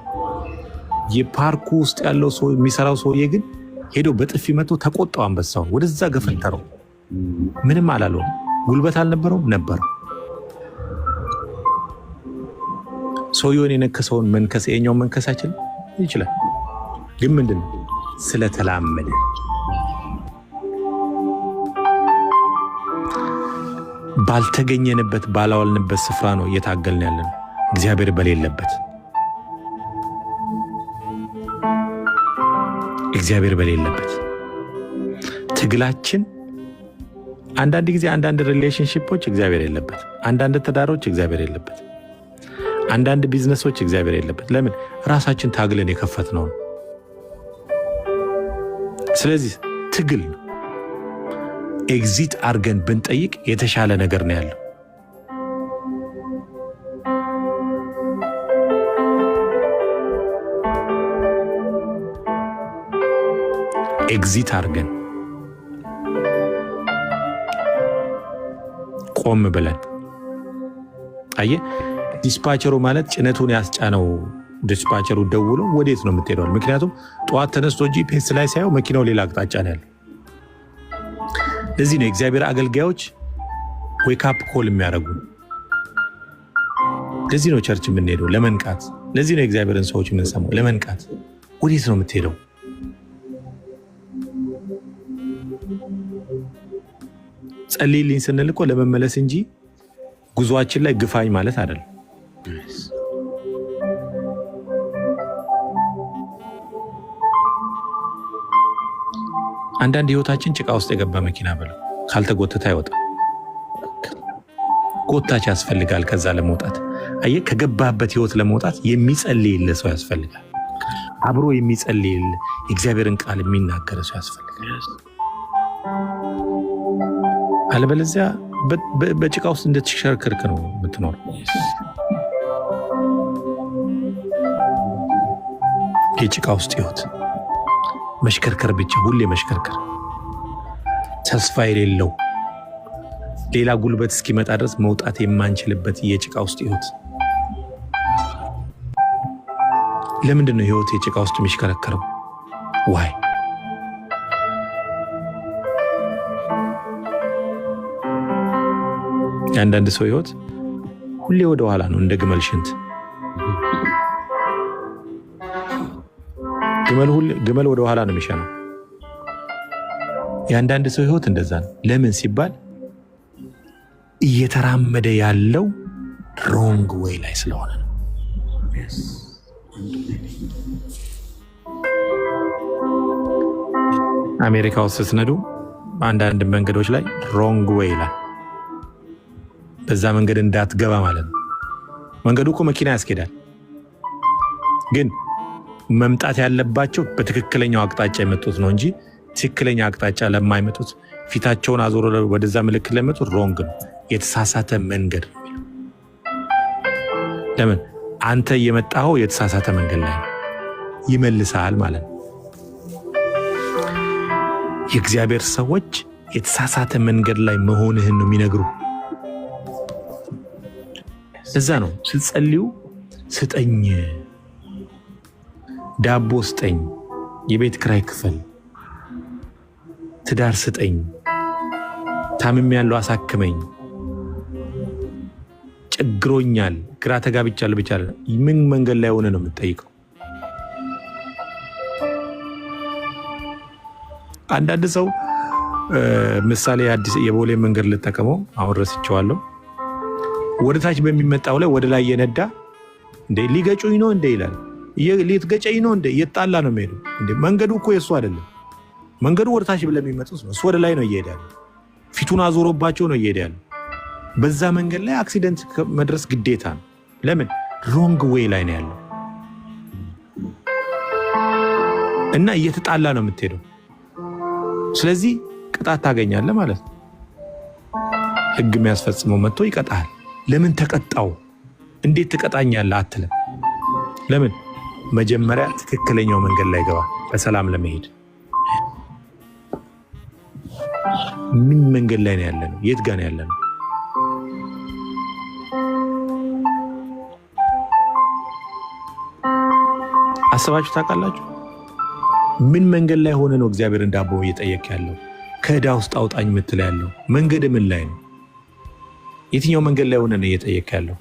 የፓርኩ ውስጥ ያለው ሰው የሚሰራው ሰውዬ ግን ሄዶ በጥፊ መቶ ተቆጣው። አንበሳው ወደዛ ገፈተረው። ምንም አላለው። ጉልበት አልነበረውም? ነበረው። ሰውየውን የነከሰውን መንከስ የኛው መንከሳችን ይችላል። ግን ምንድነው? ስለተላመደ ባልተገኘንበት ባላዋልንበት ስፍራ ነው እየታገልን ያለን እግዚአብሔር በሌለበት ትግላችን አንዳንድ ጊዜ አንዳንድ ሪሌሽንሺፖች እግዚአብሔር የለበት አንዳንድ ትዳሮች እግዚአብሔር የለበት አንዳንድ ቢዝነሶች እግዚአብሔር የለበት ለምን ራሳችን ታግለን የከፈትነው ስለዚህ ትግል ነው ኤግዚት አርገን ብንጠይቅ የተሻለ ነገር ነው ያለው ኤግዚት አርገን ቆም ብለን አየ ዲስፓቸሩ ማለት ጭነቱን ያስጫነው ዲስፓቸሩ ደውሎ ወዴት ነው የምትሄደው ምክንያቱም ጧት ተነስቶ ጂፒኤስ ላይ ሳይው መኪናው ሌላ አቅጣጫ ነው ያለው ለዚህ ነው እግዚአብሔር አገልጋዮች ዌክ አፕ ኮል የሚያደርጉ ለዚህ ነው ቸርች የምንሄደው ለመንቃት ለዚህ ነው እግዚአብሔርን ሰዎች የምንሰማው ለመንቃት ወዴት ነው የምትሄደው ጸልይልኝ ስንል እኮ ለመመለስ እንጂ ጉዟችን ላይ ግፋኝ ማለት አይደለም አንዳንድ ህይወታችን ጭቃ ውስጥ የገባ መኪና ብለው ካልተጎተተ አይወጣም ጎታች ያስፈልጋል ከዛ ለመውጣት አየ ከገባበት ህይወት ለመውጣት የሚጸልይልህ ሰው ያስፈልጋል አብሮ የሚጸልይልህ የእግዚአብሔርን ቃል የሚናገር ሰው ያስፈልጋል አለበለዚያ በጭቃ ውስጥ እንደተሽከረከርክ ነው የምትኖር የጭቃ ውስጥ ህይወት መሽከርከር ብቻ ሁሌ መሽከርከር ተስፋ የሌለው ሌላ ጉልበት እስኪመጣ ድረስ መውጣት የማንችልበት የጭቃ ውስጥ ህይወት ለምንድን ነው ህይወት የጭቃ ውስጥ የሚሽከረከረው ዋይ አንዳንድ ሰው ህይወት ሁሌ ወደ ኋላ ነው እንደ ግመል ሽንት ግመል ወደ ኋላ ነው የሚሸነው የአንዳንድ ሰው ህይወት እንደዛ ነው ለምን ሲባል እየተራመደ ያለው ሮንግ ዌይ ላይ ስለሆነ ነው አሜሪካ ውስጥ ስትነዱ አንዳንድ መንገዶች ላይ ሮንግ ዌይ ላይ በዛ መንገድ እንዳትገባ ማለት ነው መንገዱ እኮ መኪና ያስኬዳል ግን መምጣት ያለባቸው በትክክለኛው አቅጣጫ የመጡት ነው እንጂ ትክክለኛ አቅጣጫ ለማይመጡት ፊታቸውን አዞሮ ወደዛ ምልክት ለመጡት ሮንግ ነው የተሳሳተ መንገድ ነው ለምን አንተ የመጣኸው የተሳሳተ መንገድ ላይ ይመልሳል ማለት ነው የእግዚአብሔር ሰዎች የተሳሳተ መንገድ ላይ መሆንህን ነው የሚነግሩ እዛ ነው ስትጸልዩ ስጠኝ ዳቦ ስጠኝ የቤት ክራይ ክፈል ትዳር ስጠኝ ታምም ያለው አሳክመኝ ችግሮኛል ግራ ተጋብቻለሁ ብቻ ምን መንገድ ላይ ሆነ ነው የምትጠይቀው አንዳንድ ሰው ምሳሌ አዲስ የቦሌ መንገድ ልጠቀመው አሁን ረስቼዋለሁ ወደታች በሚመጣው ላይ ወደ ላይ የነዳ እንዴ ሊገጩኝ ነው እንዴ ይላል ሊትገጨኝ ነው እንዴ እየጣላ ነው የሚሄዱ እንዴ መንገዱ እኮ የሱ አይደለም መንገዱ ወደታች ለሚመጡት ነው እሱ ወደ ላይ ነው እየሄዳል ፊቱን አዞሮባቸው ነው እየሄዳል በዛ መንገድ ላይ አክሲደንት መድረስ ግዴታ ነው ለምን ሮንግ ዌይ ላይ ነው ያለው እና እየተጣላ ነው የምትሄደው ስለዚህ ቅጣት ታገኛለህ ማለት ነው ህግ የሚያስፈጽመው መጥቶ ይቀጣል ለምን ተቀጣው እንዴት ትቀጣኛለህ አትለም ለምን መጀመሪያ ትክክለኛው መንገድ ላይ ገባ በሰላም ለመሄድ ምን መንገድ ላይ ነው ያለነው የት ጋር ነው ያለነው አስባችሁ ታውቃላችሁ ምን መንገድ ላይ ሆነ ነው እግዚአብሔር ዳቦ እየጠየቅ ያለው ከዕዳ ውስጥ አውጣኝ ምትል ያለው መንገድ ምን ላይ ነው የትኛው መንገድ ላይ ሆነ ነው እየጠየቅ ያለው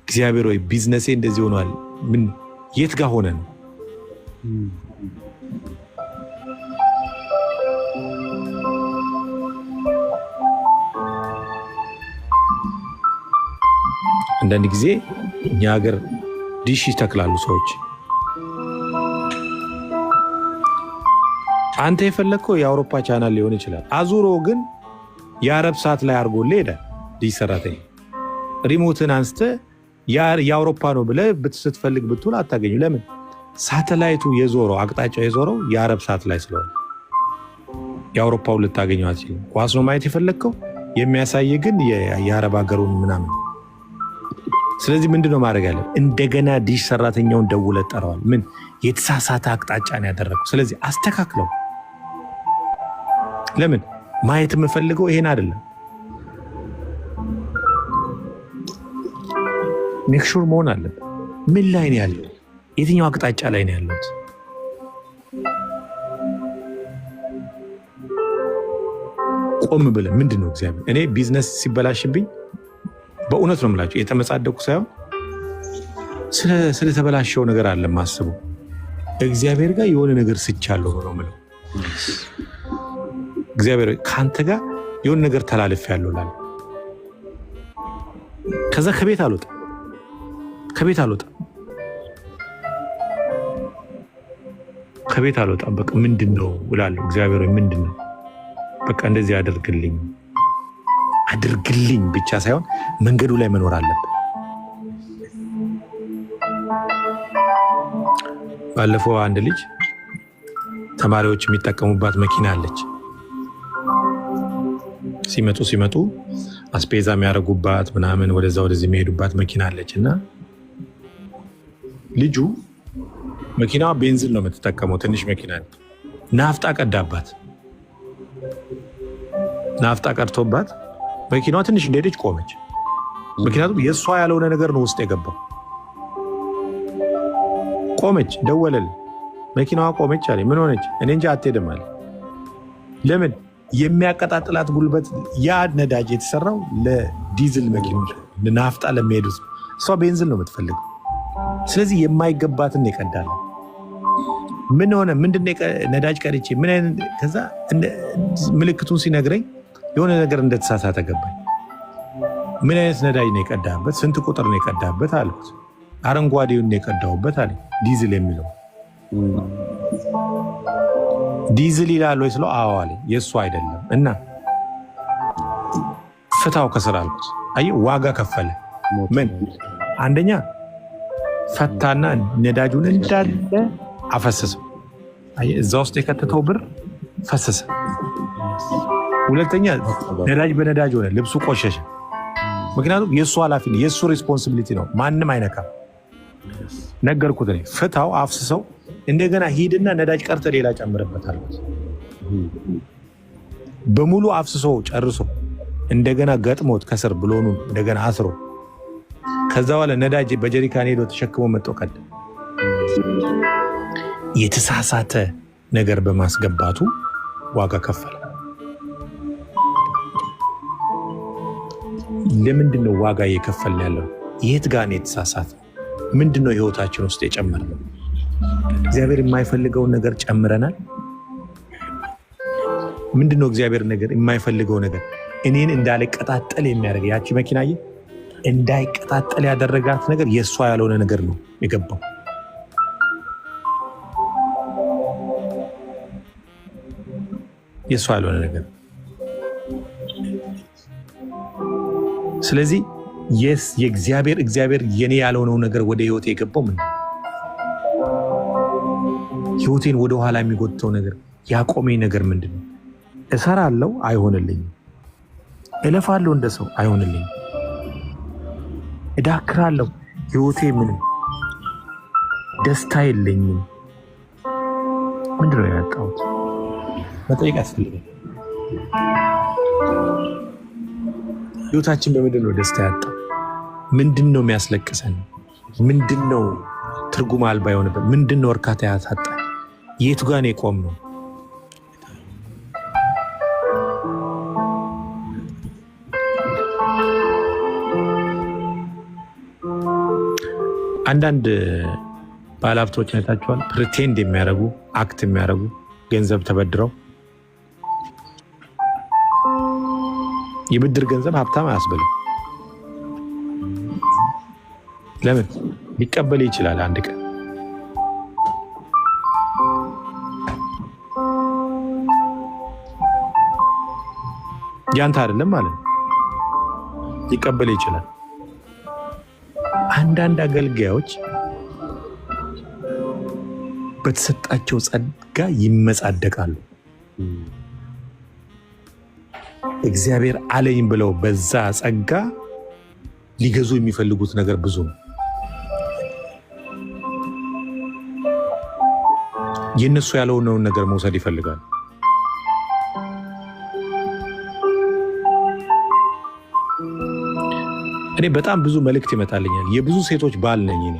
እግዚአብሔር ሆይ ቢዝነሴ እንደዚህ ሆኗል ምን የት ጋር ሆነ ነው አንዳንድ ጊዜ እኛ ሀገር ዲሽ ይተክላሉ ሰዎች። አንተ የፈለግከው የአውሮፓ ቻናል ሊሆን ይችላል። አዙሮ ግን የአረብ ሰዓት ላይ አድርጎልህ ሄዳል። ዲሽ ሰራተኛ ሪሞትን አንስተ የአውሮፓ ነው ብለህ ስትፈልግ ብትውል አታገኙ። ለምን? ሳተላይቱ የዞረው አቅጣጫው የዞረው የአረብ ሰዓት ላይ ስለሆነ የአውሮፓውን ልታገኘው አትችልም። ኳስ ነው ማየት የፈለግከው የሚያሳይ ግን የአረብ ሀገሩን ምናምን። ስለዚህ ምንድነው ማድረግ ያለ? እንደገና ዲሽ ሰራተኛውን ደውለህ ጠራዋል። ምን የተሳሳተ አቅጣጫ ነው ያደረገው። ስለዚህ አስተካክለው። ለምን? ማየት የምፈልገው ይሄን አይደለም። ሜክሹር መሆን አለበት። ምን ላይ ነው ያለው? የትኛው አቅጣጫ ላይ ነው ያለሁት? ቆም ብለን ምንድን ነው እግዚአብሔር፣ እኔ ቢዝነስ ሲበላሽብኝ በእውነት ነው የምላቸው የተመጻደቁ ሳይሆን ስለተበላሸው ነገር አለ ማስበው። እግዚአብሔር ጋር የሆነ ነገር ስቻለሁ ነው የምለው። እግዚአብሔር ከአንተ ጋር የሆነ ነገር ተላልፍ ያለው ላለ ከዛ ከቤት አልወጣም በቃ ምንድን ነው እላለሁ። እግዚአብሔር ምንድን ነው በቃ እንደዚህ አድርግልኝ ብቻ ሳይሆን መንገዱ ላይ መኖር አለብን። ባለፈው አንድ ልጅ ተማሪዎች የሚጠቀሙባት መኪና አለች። ሲመጡ አስፔዛ የሚያደርጉባት ምናምን ወደዛ ወደዚህ የሚሄዱባት መኪና አለች እና ልጁ መኪናዋ ቤንዚን ነው የምትጠቀመው። ትንሽ መኪና ናፍጣ ቀዳባት። ናፍጣ ቀድቶባት መኪናዋ ትንሽ እንደሄደች ቆመች። ምክንያቱም የእሷ ያልሆነ ነገር ነው ውስጥ የገባው። ቆመች፣ ደወለል፣ መኪናዋ ቆመች አለ። ምን ሆነች? እኔ እንጂ አትሄድም አለ። ለምን? የሚያቀጣጥላት ጉልበት ያ ነዳጅ የተሰራው ለዲዝል መኪኖች ናፍጣ ለሚሄዱት፣ እሷ ቤንዚን ነው የምትፈልገው። ስለዚህ የማይገባትን ይቀዳል። ምን ሆነ? ምንድን ነዳጅ ቀድቼ ምን አይነት? ከዛ ምልክቱን ሲነግረኝ የሆነ ነገር እንደተሳሳተ ገባኝ። ምን አይነት ነዳጅ ነው የቀዳበት? ስንት ቁጥር ነው የቀዳበት አልኩት። አረንጓዴውን ነው የቀዳሁበት አለ። ዲዝል የሚለው ዲዝል ይላል ወይ ስለው አዎ አለ። የእሱ አይደለም እና ፍታው ከስራ አልኩት። አየህ ዋጋ ከፈለ። ምን አንደኛ ፈታና ነዳጁን እንዳለ አፈሰሰው። አየህ እዛ ውስጥ የከተተው ብር ፈሰሰ። ሁለተኛ ነዳጅ በነዳጅ ሆነ፣ ልብሱ ቆሸሸ። ምክንያቱም የእሱ ኃላፊነት የእሱ ሪስፖንሲቢሊቲ ነው። ማንም አይነካም። ነገርኩት እኔ። ፍታው፣ አፍስሰው፣ እንደገና ሂድና ነዳጅ ቀርተ ሌላ ጨምርበት አልኩት። በሙሉ አፍስሶ ጨርሶ እንደገና ገጥሞት ከስር ብሎኑን እንደገና አስሮ ከዛ በኋላ ነዳጅ በጀሪካን ሄዶ ተሸክሞ መጥቶ ቀደ። የተሳሳተ ነገር በማስገባቱ ዋጋ ከፈለ። ለምንድን ነው ዋጋ እየከፈልን ያለው? የት ጋር ነው የተሳሳተ? ምንድን ነው ህይወታችን ውስጥ የጨመርነው? እግዚአብሔር የማይፈልገውን ነገር ጨምረናል። ምንድን ነው እግዚአብሔር ነገር የማይፈልገው ነገር? እኔን እንዳልቀጣጠል የሚያደርግ ያቺ መኪናዬ እንዳይቀጣጠል ያደረጋት ነገር የእሷ ያልሆነ ነገር ነው የገባው። የእሷ ያልሆነ ነገር። ስለዚህ እግዚአብሔር የኔ ያልሆነው ነገር ወደ ህይወቴ የገባው ምን? ህይወቴን ወደ ኋላ የሚጎትተው ነገር ያቆመኝ ነገር ምንድን ነው? እሰራለሁ፣ አይሆንልኝም። እለፋለሁ፣ እንደ ሰው አይሆንልኝም። እዳክራለሁ፣ ህይወቴ ምንም ደስታ የለኝም። ምንድነው ያጣሁት? መጠየቅ ያስፈልጋል። ህይወታችን በምንድን ነው ደስታ ያጣው? ምንድን ነው የሚያስለቅሰን? ምንድን ነው ትርጉም አልባ የሆነበት? ምንድን ነው እርካታ ያሳጣ? የቱ ጋር ነው የቆምነው? አንዳንድ ባለሀብቶች አይታችኋል? ፕሪቴንድ የሚያደርጉ አክት የሚያደርጉ ገንዘብ ተበድረው የብድር ገንዘብ ሀብታም አያስብልም። ለምን ሊቀበል ይችላል አንድ ቀን። ያንተ አይደለም ማለት ነው። ሊቀበል ይችላል። አንዳንድ አገልጋዮች በተሰጣቸው ጸጋ ይመጻደቃሉ። እግዚአብሔር አለኝ ብለው በዛ ጸጋ ሊገዙ የሚፈልጉት ነገር ብዙ ነው። የነሱ ያለውን ነገር መውሰድ ይፈልጋሉ። እኔ በጣም ብዙ መልእክት ይመጣልኛል። የብዙ ሴቶች ባል ነኝ እኔ።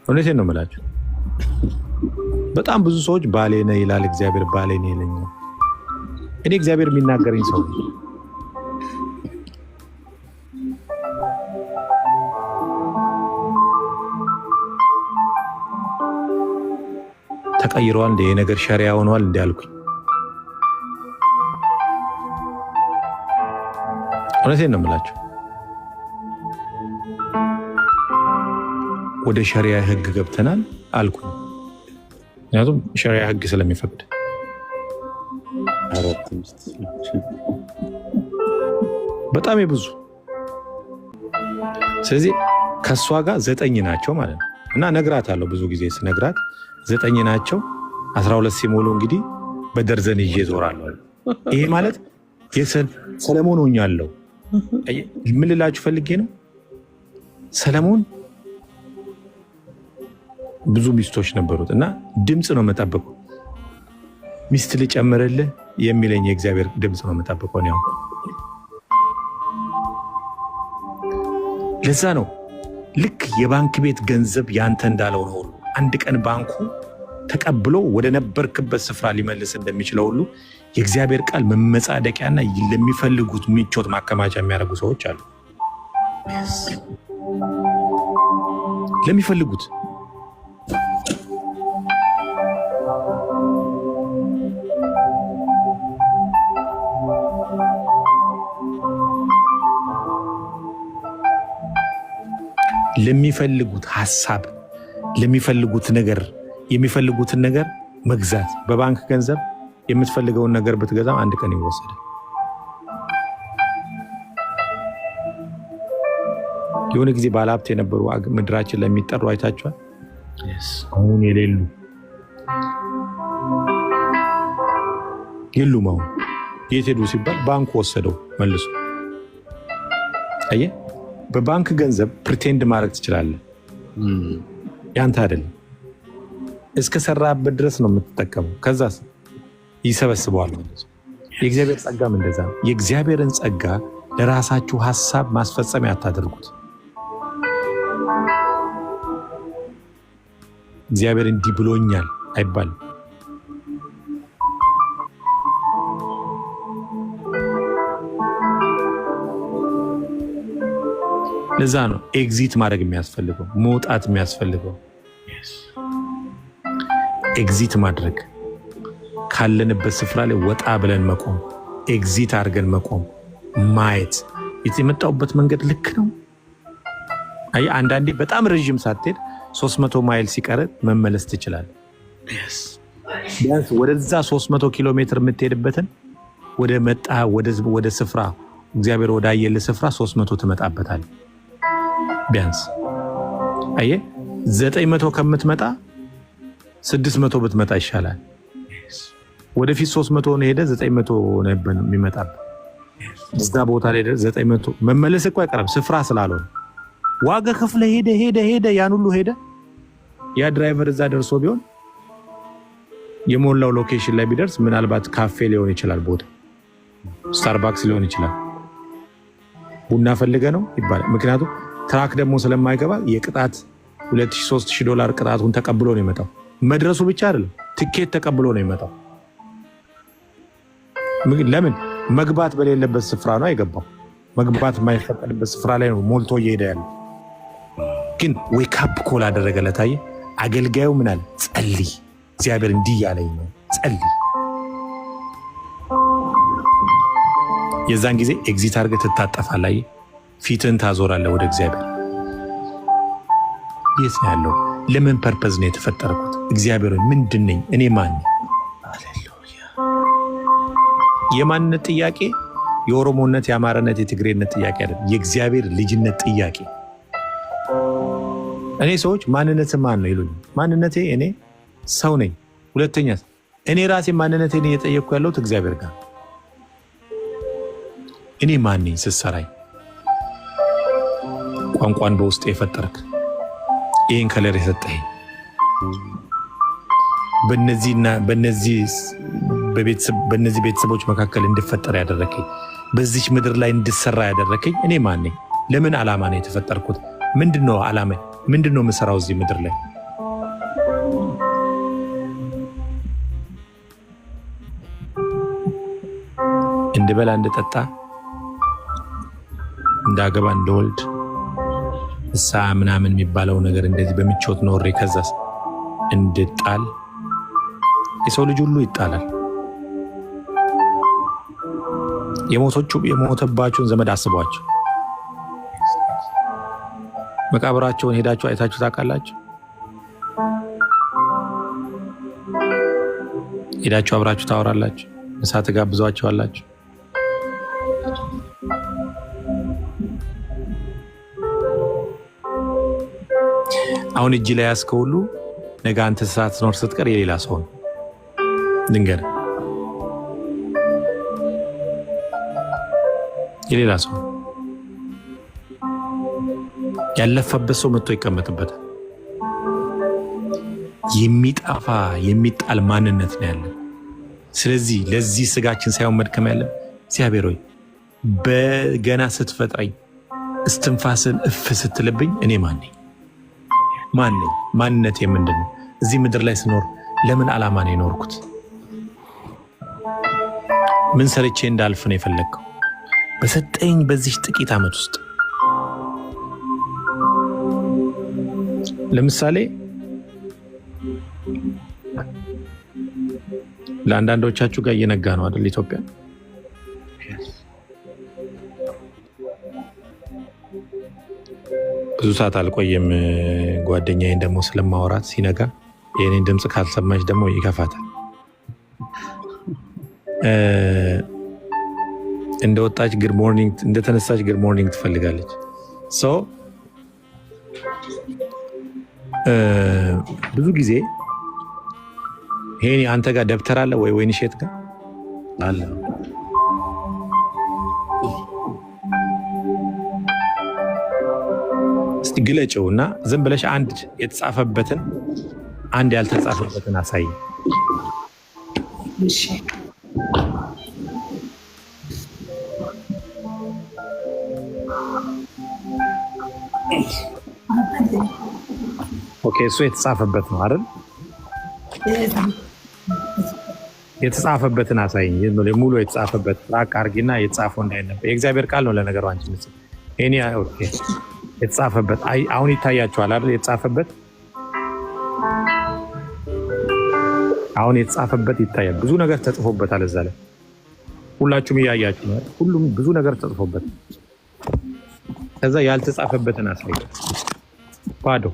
እውነቴን ነው የምላችሁ። በጣም ብዙ ሰዎች ባሌ ነህ ይላል እግዚአብሔር፣ ባሌ ነህ ይለኛል። እኔ እግዚአብሔር የሚናገረኝ ሰው ነኝ። ተቀይረዋል እንደ የነገር ሸሪያ ሆነዋል እንደ ያልኩኝ። እውነቴን ነው የምላችሁ። ወደ ሸሪያ ህግ ገብተናል አልኩኝ። ምክንያቱም ሸሪያ ህግ ስለሚፈቅድ በጣም የብዙ ስለዚህ ከእሷ ጋር 9 ናቸው ማለት ነው። እና ነግራታለሁ ብዙ ጊዜ ስነግራት 9 ናቸው። 12 ሲሞሉ እንግዲህ በደርዘን ይዤ ዞራለሁ። ይሄ ማለት ሰለሞን ሆኛለሁ። ምን ልላችሁ ፈልጌ ነው፣ ሰለሞን ብዙ ሚስቶች ነበሩት እና ድምፅ ነው መጠበቀው። ሚስት ልጨምርልህ የሚለኝ የእግዚአብሔር ድምፅ ነው መጠበቀው ነው። ለዛ ነው ልክ የባንክ ቤት ገንዘብ ያንተ እንዳለው ነው ሁሉ አንድ ቀን ባንኩ ተቀብሎ ወደ ነበርክበት ስፍራ ሊመልስ እንደሚችለው ሁሉ የእግዚአብሔር ቃል መመጻደቂያና ለሚፈልጉት ምቾት ማከማቻ የሚያደርጉ ሰዎች አሉ። ለሚፈልጉት ለሚፈልጉት ሐሳብ ለሚፈልጉት ነገር የሚፈልጉትን ነገር መግዛት። በባንክ ገንዘብ የምትፈልገውን ነገር ብትገዛም አንድ ቀን ይወሰዳል። የሆነ ጊዜ ባለሀብት የነበሩ ምድራችን ለሚጠሩ አይታችኋል። አሁን የሌሉ የሉም። አሁን የት ሄዱ ሲባል ባንኩ ወሰደው መልሶ። አየህ፣ በባንክ ገንዘብ ፕሪቴንድ ማድረግ ትችላለህ። ያንተ አይደለም። እስከ ሰራበት ድረስ ነው የምትጠቀመው። ከዛስ ይሰበስበዋል። የእግዚአብሔር ጸጋም እንደዛ ነው። የእግዚአብሔርን ጸጋ ለራሳችሁ ሐሳብ ማስፈጸሚያ አታደርጉት። እግዚአብሔር እንዲህ ብሎኛል አይባልም። ለዛ ነው ኤግዚት ማድረግ የሚያስፈልገው፣ መውጣት የሚያስፈልገው። ኤግዚት ማድረግ ካለንበት ስፍራ ላይ ወጣ ብለን መቆም፣ ኤግዚት አድርገን መቆም፣ ማየት የመጣሁበት መንገድ ልክ ነው። አይ አንዳንዴ በጣም ረዥም ሳትሄድ 300 ማይል ሲቀር መመለስ ትችላለህ። ቢያንስ ወደዛ 300 ኪሎ ሜትር የምትሄድበትን ወደ ስፍራ እግዚአብሔር ወዳየልህ ስፍራ 300 ትመጣበታለህ። ቢያንስ አየህ 900 ከምትመጣ 600 ብትመጣ ይሻላል። ወደፊት 300 ነው ሄደ 900 ነበር የሚመጣበት። እዛ ቦታ ላይ 900 መመለስ እኮ አይቀርም ስፍራ ስላልሆነ ዋጋ ከፍለ ሄደ ያን ሁሉ ሄደ። ያ ድራይቨር እዛ ደርሶ ቢሆን የሞላው ሎኬሽን ላይ ቢደርስ ምናልባት ካፌ ሊሆን ይችላል፣ ቦታ ስታርባክስ ሊሆን ይችላል። ቡና ፈልገ ነው ይባላል። ምክንያቱም ትራክ ደግሞ ስለማይገባ የቅጣት $2000-3000 ቅጣቱን ተቀብሎ ነው የመጣው። መድረሱ ብቻ አይደለም ትኬት ተቀብሎ ነው የመጣው። ለምን መግባት በሌለበት ስፍራ ነው አይገባው። መግባት የማይፈቀድበት ስፍራ ላይ ነው ሞልቶ እየሄደ ያለው። ግን ዌክ አፕ ኮል አደረገለት። አየህ አገልጋዩ ምን አለ? ጸልይ፣ እግዚአብሔር እንዲህ ያለኝ ነው ጸልይ። የዛን ጊዜ ኤግዚት አድርገህ ትታጠፋለህ። ፊትህን ታዞራለህ ወደ እግዚአብሔር። የት ነው ያለው? ለምን ፐርፐዝ ነው የተፈጠርኩት? እግዚአብሔር ምንድን ነኝ? እኔ ማን ነኝ? ሃሌሉያ። የማንነት ጥያቄ የኦሮሞነት፣ የአማራነት፣ የትግሬነት ጥያቄ አይደለም። የእግዚአብሔር ልጅነት ጥያቄ። እኔ ሰዎች ማንነት ማን ነው ይሉኝ። ማንነቴ እኔ ሰው ነኝ። ሁለተኛ እኔ ራሴ ማንነቴን እየጠየቅኩ ያለሁት እግዚአብሔር ጋር። እኔ ማን ነኝ ስትሰራኝ? ቋንቋን በውስጥ የፈጠርክ፣ ይህን ከለር የሰጠኝ፣ በነዚህ ቤተሰቦች መካከል እንድፈጠር ያደረከኝ፣ በዚች ምድር ላይ እንድሰራ ያደረከኝ እኔ ማን ነኝ? ለምን ዓላማ ነው የተፈጠርኩት? ምንድነው ዓላማ? ምንድነው የምሰራው እዚህ ምድር ላይ? እንድበላ፣ እንድጠጣ፣ እንዳገባ፣ እንደወልድ እሳ ምናምን የሚባለው ነገር እንደዚህ በምቾት ኖሬ ከዛስ እንድጣል? የሰው ልጅ ሁሉ ይጣላል። የሞተባቸውን ዘመድ አስቧቸው። መቃብራቸውን ሄዳችሁ አይታችሁ ታውቃላችሁ? ሄዳችሁ አብራችሁ ታወራላችሁ? ምሳ ትጋብዟቸዋላችሁ? አሁን እጅ ላይ ያዝከው ሁሉ ነገ አንተ ሳትኖር ስትቀር የሌላ ሰው ነው። ድንገር የሌላ ሰው ያለፈበት ሰው መጥቶ ይቀመጥበታል። የሚጣፋ የሚጣል ማንነት ነው ያለን። ስለዚህ ለዚህ ስጋችን ሳይሆን መድከም ያለን እግዚአብሔር ሆይ በገና ስትፈጥረኝ እስትንፋስን እፍ ስትልብኝ እኔ ማን ነኝ? ማን ነኝ? ማንነቴ ምንድን ነው? እዚህ ምድር ላይ ስኖር ለምን ዓላማ ነው የኖርኩት? ምን ሰርቼ እንዳልፍ ነው የፈለግከው? በሰጠኝ በዚህ ጥቂት ዓመት ውስጥ ለምሳሌ ለአንዳንዶቻችሁ ጋር እየነጋ ነው አይደል? ኢትዮጵያ ብዙ ሰዓት አልቆየም። ጓደኛዬን ደግሞ ስለማወራት ሲነጋ የኔን ድምፅ ካልሰማች ደግሞ ይከፋታል። እንደወጣች ግድ ሞርኒንግ፣ እንደተነሳች ግድ ሞርኒንግ ትፈልጋለች። ብዙ ጊዜ ይሄ አንተ ጋር ደብተር አለ ወይ ወይንሸት ጋር አለ? እስቲ ግለጭው እና ዝም ብለሽ አንድ የተጻፈበትን አንድ ያልተጻፈበትን አሳይ። እሺ ኦኬ፣ እሱ የተጻፈበት ነው አይደል? የተጻፈበትን አሳይኝ። ሙሉ የተጻፈበት ራቅ አድርጊና የተጻፈው እንዳይነበብ። የእግዚአብሔር ቃል ነው ለነገሩ። አንቺ ምስ እኔ ኦኬ፣ የተጻፈበት አሁን ይታያችኋል አይደል? የተጻፈበት አሁን የተጻፈበት ይታያል። ብዙ ነገር ተጽፎበታል እዛ ላይ ሁላችሁም እያያችሁ ነው። ሁሉም ብዙ ነገር ተጽፎበት። ከዛ ያልተጻፈበትን አሳይ። ባዶ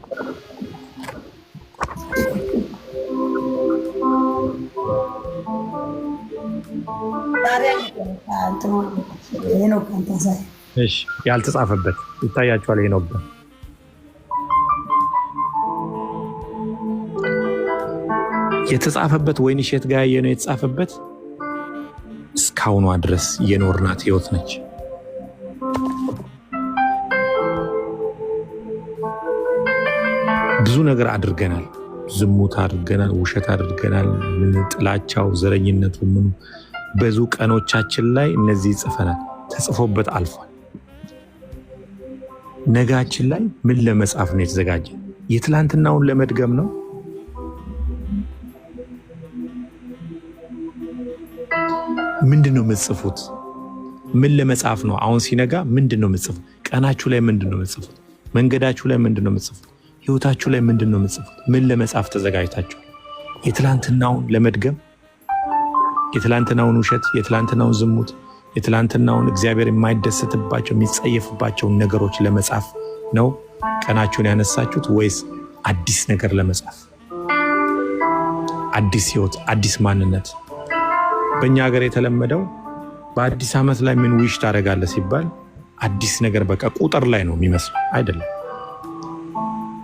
ያልተጻፈበት ይታያችኋል። ይሄ ነው የተጻፈበት። ወይንሸት ጋር ያየነው የተጻፈበት እስካሁኗ ድረስ የኖርናት ህይወት ነች። ብዙ ነገር አድርገናል። ዝሙት አድርገናል፣ ውሸት አድርገናል፣ ጥላቻው፣ ዘረኝነቱ፣ ምኑ ብዙ ቀኖቻችን ላይ እነዚህ ጽፈናል። ተጽፎበት አልፏል። ነጋችን ላይ ምን ለመጻፍ ነው የተዘጋጀ? የትላንትናውን ለመድገም ነው? ምንድን ነው የምትጽፉት? ምን ለመጻፍ ነው? አሁን ሲነጋ ምንድን ነው የምትጽፉት? ቀናችሁ ላይ ምንድን ነው የምትጽፉት? መንገዳችሁ ላይ ምንድን ነው የምትጽፉት? ህይወታችሁ ላይ ምንድን ነው የምትጽፉት? ምን ለመጻፍ ተዘጋጅታችሁ? የትላንትናውን ለመድገም፣ የትላንትናውን ውሸት፣ የትላንትናውን ዝሙት፣ የትላንትናውን እግዚአብሔር የማይደሰትባቸው የሚጸየፍባቸው ነገሮች ለመጻፍ ነው ቀናችሁን ያነሳችሁት ወይስ አዲስ ነገር ለመጻፍ? አዲስ ህይወት፣ አዲስ ማንነት። በእኛ ሀገር የተለመደው በአዲስ ዓመት ላይ ምን ዊሽ ታደርጋለህ ሲባል አዲስ ነገር በቃ ቁጥር ላይ ነው የሚመስለው። አይደለም።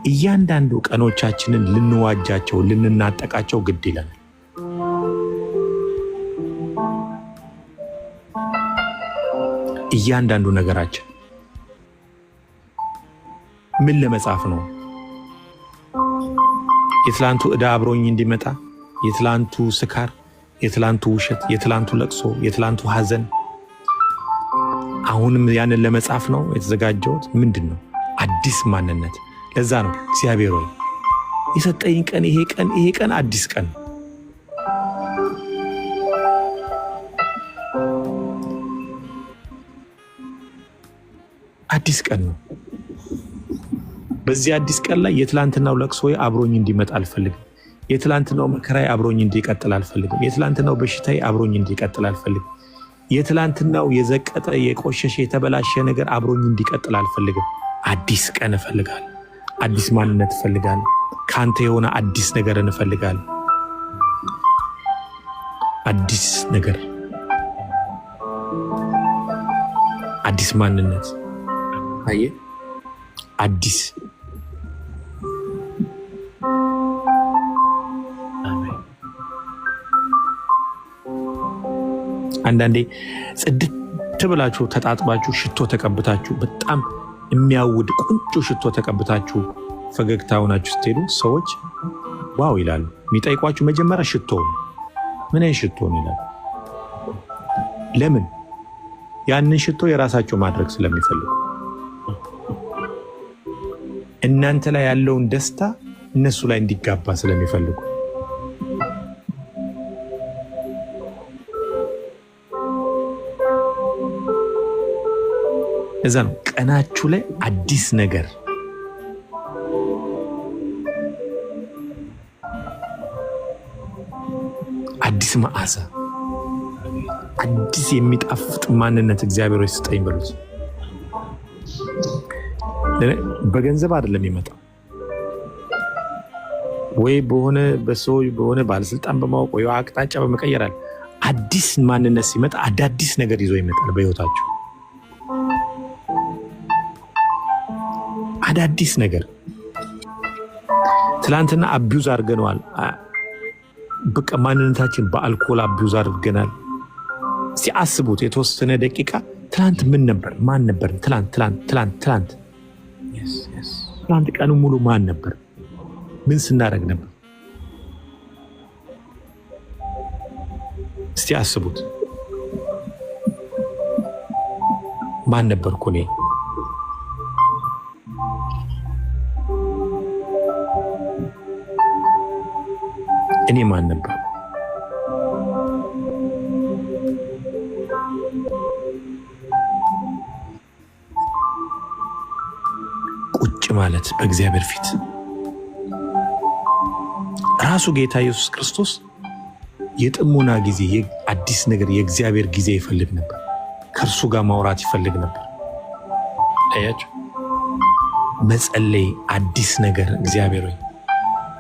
እያንዳንዱ ቀኖቻችንን ልንዋጃቸው ልንናጠቃቸው ግድ ይለናል። እያንዳንዱ ነገራችን ምን ለመጻፍ ነው? የትላንቱ ዕዳ አብሮኝ እንዲመጣ፣ የትላንቱ ስካር፣ የትላንቱ ውሸት፣ የትላንቱ ለቅሶ፣ የትላንቱ ሐዘን፣ አሁንም ያንን ለመጻፍ ነው የተዘጋጀሁት? ምንድን ነው? አዲስ ማንነት። ለዛ ነው እግዚአብሔር ሆይ የሰጠኝ ቀን ይሄ ቀን አዲስ ቀን ነው። አዲስ ቀን ነው። በዚህ አዲስ ቀን ላይ የትላንትናው ለቅሶ አብሮኝ እንዲመጣ አልፈልግም። የትላንትናው መከራዬ አብሮኝ እንዲቀጥል አልፈልግም። የትላንትናው በሽታዬ አብሮኝ እንዲቀጥል አልፈልግም። የትላንትናው የዘቀጠ የቆሸሸ የተበላሸ ነገር አብሮኝ እንዲቀጥል አልፈልግም። አዲስ ቀን እፈልጋለሁ። አዲስ ማንነት እፈልጋለሁ። ካንተ የሆነ አዲስ ነገር እንፈልጋለሁ። አዲስ ነገር፣ አዲስ ማንነት። አየህ፣ አዲስ አንዳንዴ ጽድት ብላችሁ ተጣጥባችሁ ሽቶ ተቀብታችሁ በጣም የሚያውድ ቁንጮ ሽቶ ተቀብታችሁ ፈገግታ ሆናችሁ ስትሄዱ ሰዎች ዋው ይላሉ። የሚጠይቋችሁ መጀመሪያ ሽቶ ምን አይነት ሽቶ ነው ይላሉ። ለምን? ያንን ሽቶ የራሳቸው ማድረግ ስለሚፈልጉ፣ እናንተ ላይ ያለውን ደስታ እነሱ ላይ እንዲጋባ ስለሚፈልጉ። እዛ ነው ቀናችሁ ላይ አዲስ ነገር፣ አዲስ መዓዛ፣ አዲስ የሚጣፍጥ ማንነት እግዚአብሔር ሆይ ስጠኝ በሉት። በገንዘብ አይደለም የሚመጣው ወይ በሆነ በሰዎች በሆነ ባለስልጣን በማወቅ ወይ አቅጣጫ በመቀየራል። አዲስ ማንነት ሲመጣ አዳዲስ ነገር ይዞ ይመጣል በህይወታችሁ። አዳዲስ ነገር። ትላንትና አቢዩዝ አድርገነዋል። በቃ ማንነታችን በአልኮል አቢዩዝ አድርገናል። ሲያስቡት የተወሰነ ደቂቃ ትላንት ምን ነበር? ማን ነበር? ትላንት ቀኑ ሙሉ ማን ነበር? ምን ስናደርግ ነበር? እስቲ አስቡት። ማን ነበርኩ እኔ? እኔ ማን ነበር? ቁጭ ማለት በእግዚአብሔር ፊት ራሱ ጌታ ኢየሱስ ክርስቶስ የጥሞና ጊዜ፣ አዲስ ነገር፣ የእግዚአብሔር ጊዜ ይፈልግ ነበር። ከእርሱ ጋር ማውራት ይፈልግ ነበር። አያችሁ፣ መጸለይ፣ አዲስ ነገር። እግዚአብሔር ሆይ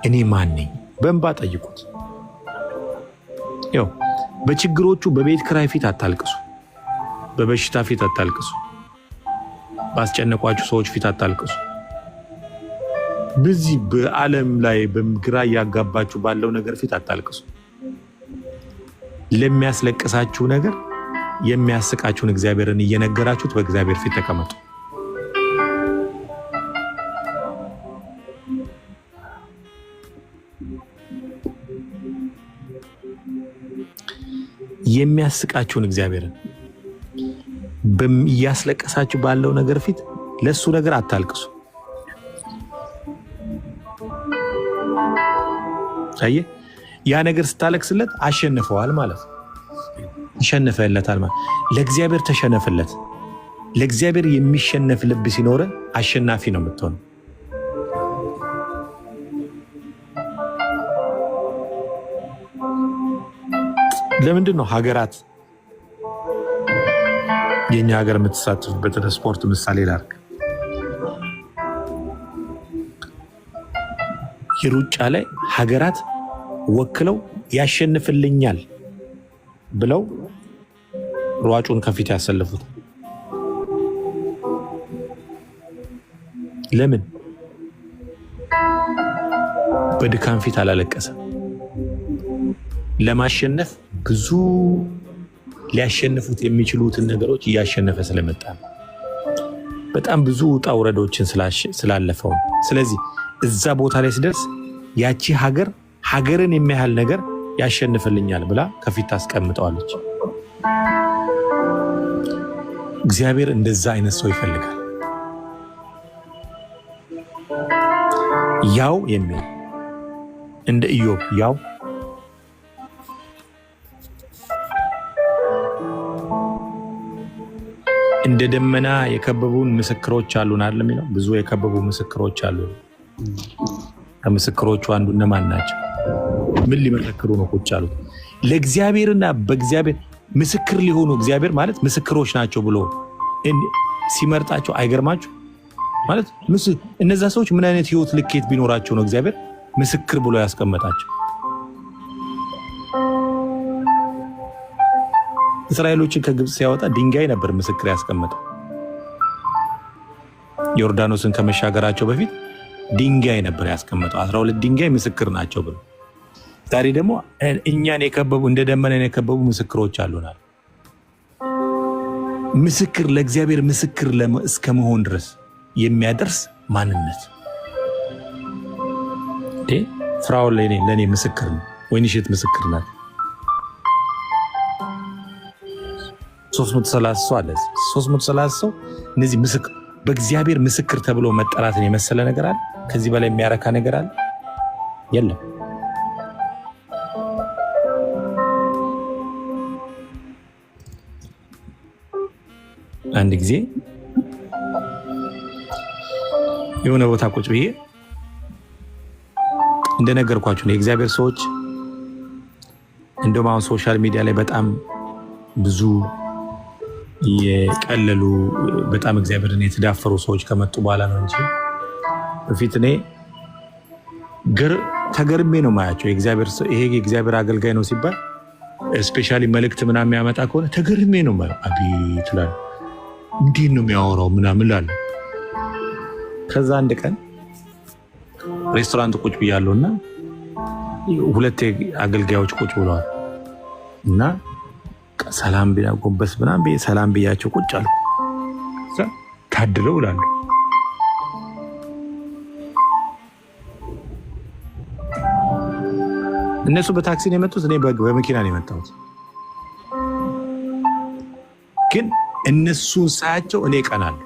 እኔ ማን ነኝ? በእንባ ጠይቁት። ያው በችግሮቹ በቤት ክራይ ፊት አታልቅሱ፣ በበሽታ ፊት አታልቅሱ፣ ባስጨነቋችሁ ሰዎች ፊት አታልቅሱ። በዚህ በዓለም ላይ በግራ እያጋባችሁ ባለው ነገር ፊት አታልቅሱ። ለሚያስለቅሳችሁ ነገር የሚያስቃችሁን እግዚአብሔርን እየነገራችሁት በእግዚአብሔር ፊት ተቀመጡ። የሚያስቃችሁን እግዚአብሔርን እያስለቀሳችሁ ባለው ነገር ፊት ለሱ ነገር አታልቅሱ። አየ፣ ያ ነገር ስታለቅስለት አሸንፈዋል ማለት ነው። ተሸነፈለታል ማለት ለእግዚአብሔር ተሸነፍለት። ለእግዚአብሔር የሚሸነፍ ልብ ሲኖር አሸናፊ ነው የምትሆነው። ለምንድን ነው ሀገራት የኛ ሀገር የምትሳተፍበት ስፖርት ምሳሌ ላድርግ። የሩጫ ላይ ሀገራት ወክለው ያሸንፍልኛል ብለው ሯጩን ከፊት ያሰልፉት። ለምን? በድካም ፊት አላለቀሰም። ለማሸነፍ ብዙ ሊያሸንፉት የሚችሉትን ነገሮች እያሸነፈ ስለመጣ ነው። በጣም ብዙ ውጣ ውረዶችን ስላለፈው። ስለዚህ እዛ ቦታ ላይ ሲደርስ ያቺ ሀገርን የሚያህል ነገር ያሸንፍልኛል ብላ ከፊት ታስቀምጠዋለች። እግዚአብሔር እንደዛ አይነት ሰው ይፈልጋል። ያው የሚል እንደ ኢዮብ ያው እንደ ደመና የከበቡን ምስክሮች አሉን አይደል የሚለው። ብዙ የከበቡ ምስክሮች አሉ። ከምስክሮቹ አንዱ እነማን ናቸው? ምን ሊመሰክሩ ነው ቁጭ አሉት? ለእግዚአብሔርና በእግዚአብሔር ምስክር ሊሆኑ እግዚአብሔር ማለት ምስክሮች ናቸው ብሎ ሲመርጣቸው አይገርማችሁ? ማለት እነዛ ሰዎች ምን አይነት ህይወት ልኬት ቢኖራቸው ነው እግዚአብሔር ምስክር ብሎ ያስቀመጣቸው? እስራኤሎችን ከግብፅ ሲያወጣ ድንጋይ ነበር ምስክር ያስቀመጠው። ዮርዳኖስን ከመሻገራቸው በፊት ድንጋይ ነበር ያስቀመጠው። 12 ድንጋይ ምስክር ናቸው ብሎ። ዛሬ ደግሞ እኛን የከበቡ እንደ ደመናን የከበቡ ምስክሮች አሉናል። ምስክር ለእግዚአብሔር ምስክር እስከ መሆን ድረስ የሚያደርስ ማንነት። ፍራኦል ለእኔ ምስክር ነው። ወይንሸት ምስክር ናት። 330 ሰው አለ። 330 ሰው እነዚህ ምስክር በእግዚአብሔር ምስክር ተብሎ መጠራትን የመሰለ ነገር አለ? ከዚህ በላይ የሚያረካ ነገር አለ? የለም። አንድ ጊዜ የሆነ ቦታ ቁጭ ብዬ እንደነገርኳችሁ ነው የእግዚአብሔር ሰዎች እንደውም አሁን ሶሻል ሚዲያ ላይ በጣም ብዙ የቀለሉ በጣም እግዚአብሔርን የተዳፈሩ ሰዎች ከመጡ በኋላ ነው እንጂ በፊት እኔ ተገርሜ ነው ማያቸው። ይሄ የእግዚአብሔር አገልጋይ ነው ሲባል ስፔሻሊ መልእክት ምናምን የሚያመጣ ከሆነ ተገርሜ ነው ማየው። አቤት እላለሁ። እንዴት ነው የሚያወራው ምናምን እላለሁ። ከዛ አንድ ቀን ሬስቶራንት ቁጭ ብያለሁ እና 2 አገልጋዮች ቁጭ ብለዋል እና ሰላም ቢያ ጎንበስ ምናምን ሰላም ብያቸው ቁጭ አልኩ። ታድለው እላለሁ። እነሱ በታክሲ ነው የመጡት፣ እኔ በመኪና ነው የመጣሁት። ግን እነሱን ሳያቸው እኔ እቀናለሁ።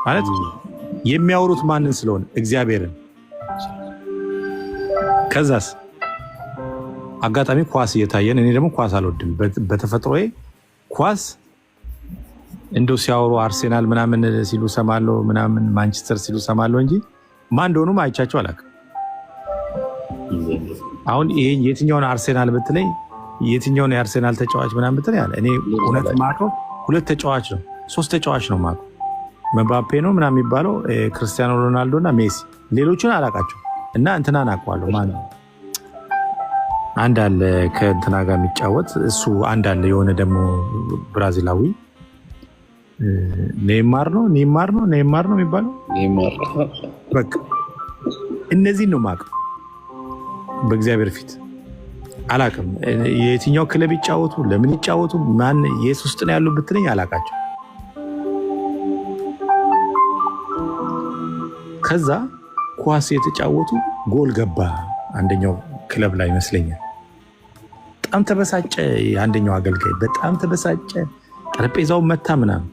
ማለት የሚያወሩት ማንን ስለሆነ እግዚአብሔርን። ከዛስ አጋጣሚ ኳስ እየታየን፣ እኔ ደግሞ ኳስ አልወድም በተፈጥሮዬ። ኳስ እንደው ሲያወሩ አርሴናል ምናምን ሲሉ ሰማለሁ፣ ምናምን ማንቸስተር ሲሉ ሰማለሁ እንጂ ማን እንደሆኑም አይቻቸው አላውቅም። አሁን ይሄ የትኛውን አርሴናል ብትለኝ፣ የትኛውን የአርሴናል ተጫዋች ምናምን ብትለኝ አለ እኔ እውነት ማቀው 2 ተጫዋች ነው 3 ተጫዋች ነው ማቀው። መባፔ ነው ምናምን የሚባለው ክርስቲያኖ ሮናልዶ እና ሜሲ። ሌሎቹን አላውቃቸው እና እንትናን አውቀዋለሁ። ማን አንድ አለ ከእንትና ጋር የሚጫወት እሱ፣ አንድ አለ የሆነ ደግሞ ብራዚላዊ ኔይማር ነው የሚባለው። በቃ እነዚህን ነው ማቀው። በእግዚአብሔር ፊት አላውቅም። የትኛው ክለብ ይጫወቱ፣ ለምን ይጫወቱ፣ ማን የት ውስጥ ነው ያሉ ብትለኝ አላውቃቸው። ከዛ ኳስ የተጫወቱ ጎል ገባ አንደኛው ክለብ ላይ ይመስለኛል። በጣም ተበሳጨ። አንደኛው አገልጋይ በጣም ተበሳጨ። ጠረጴዛውን መታ ምናምን።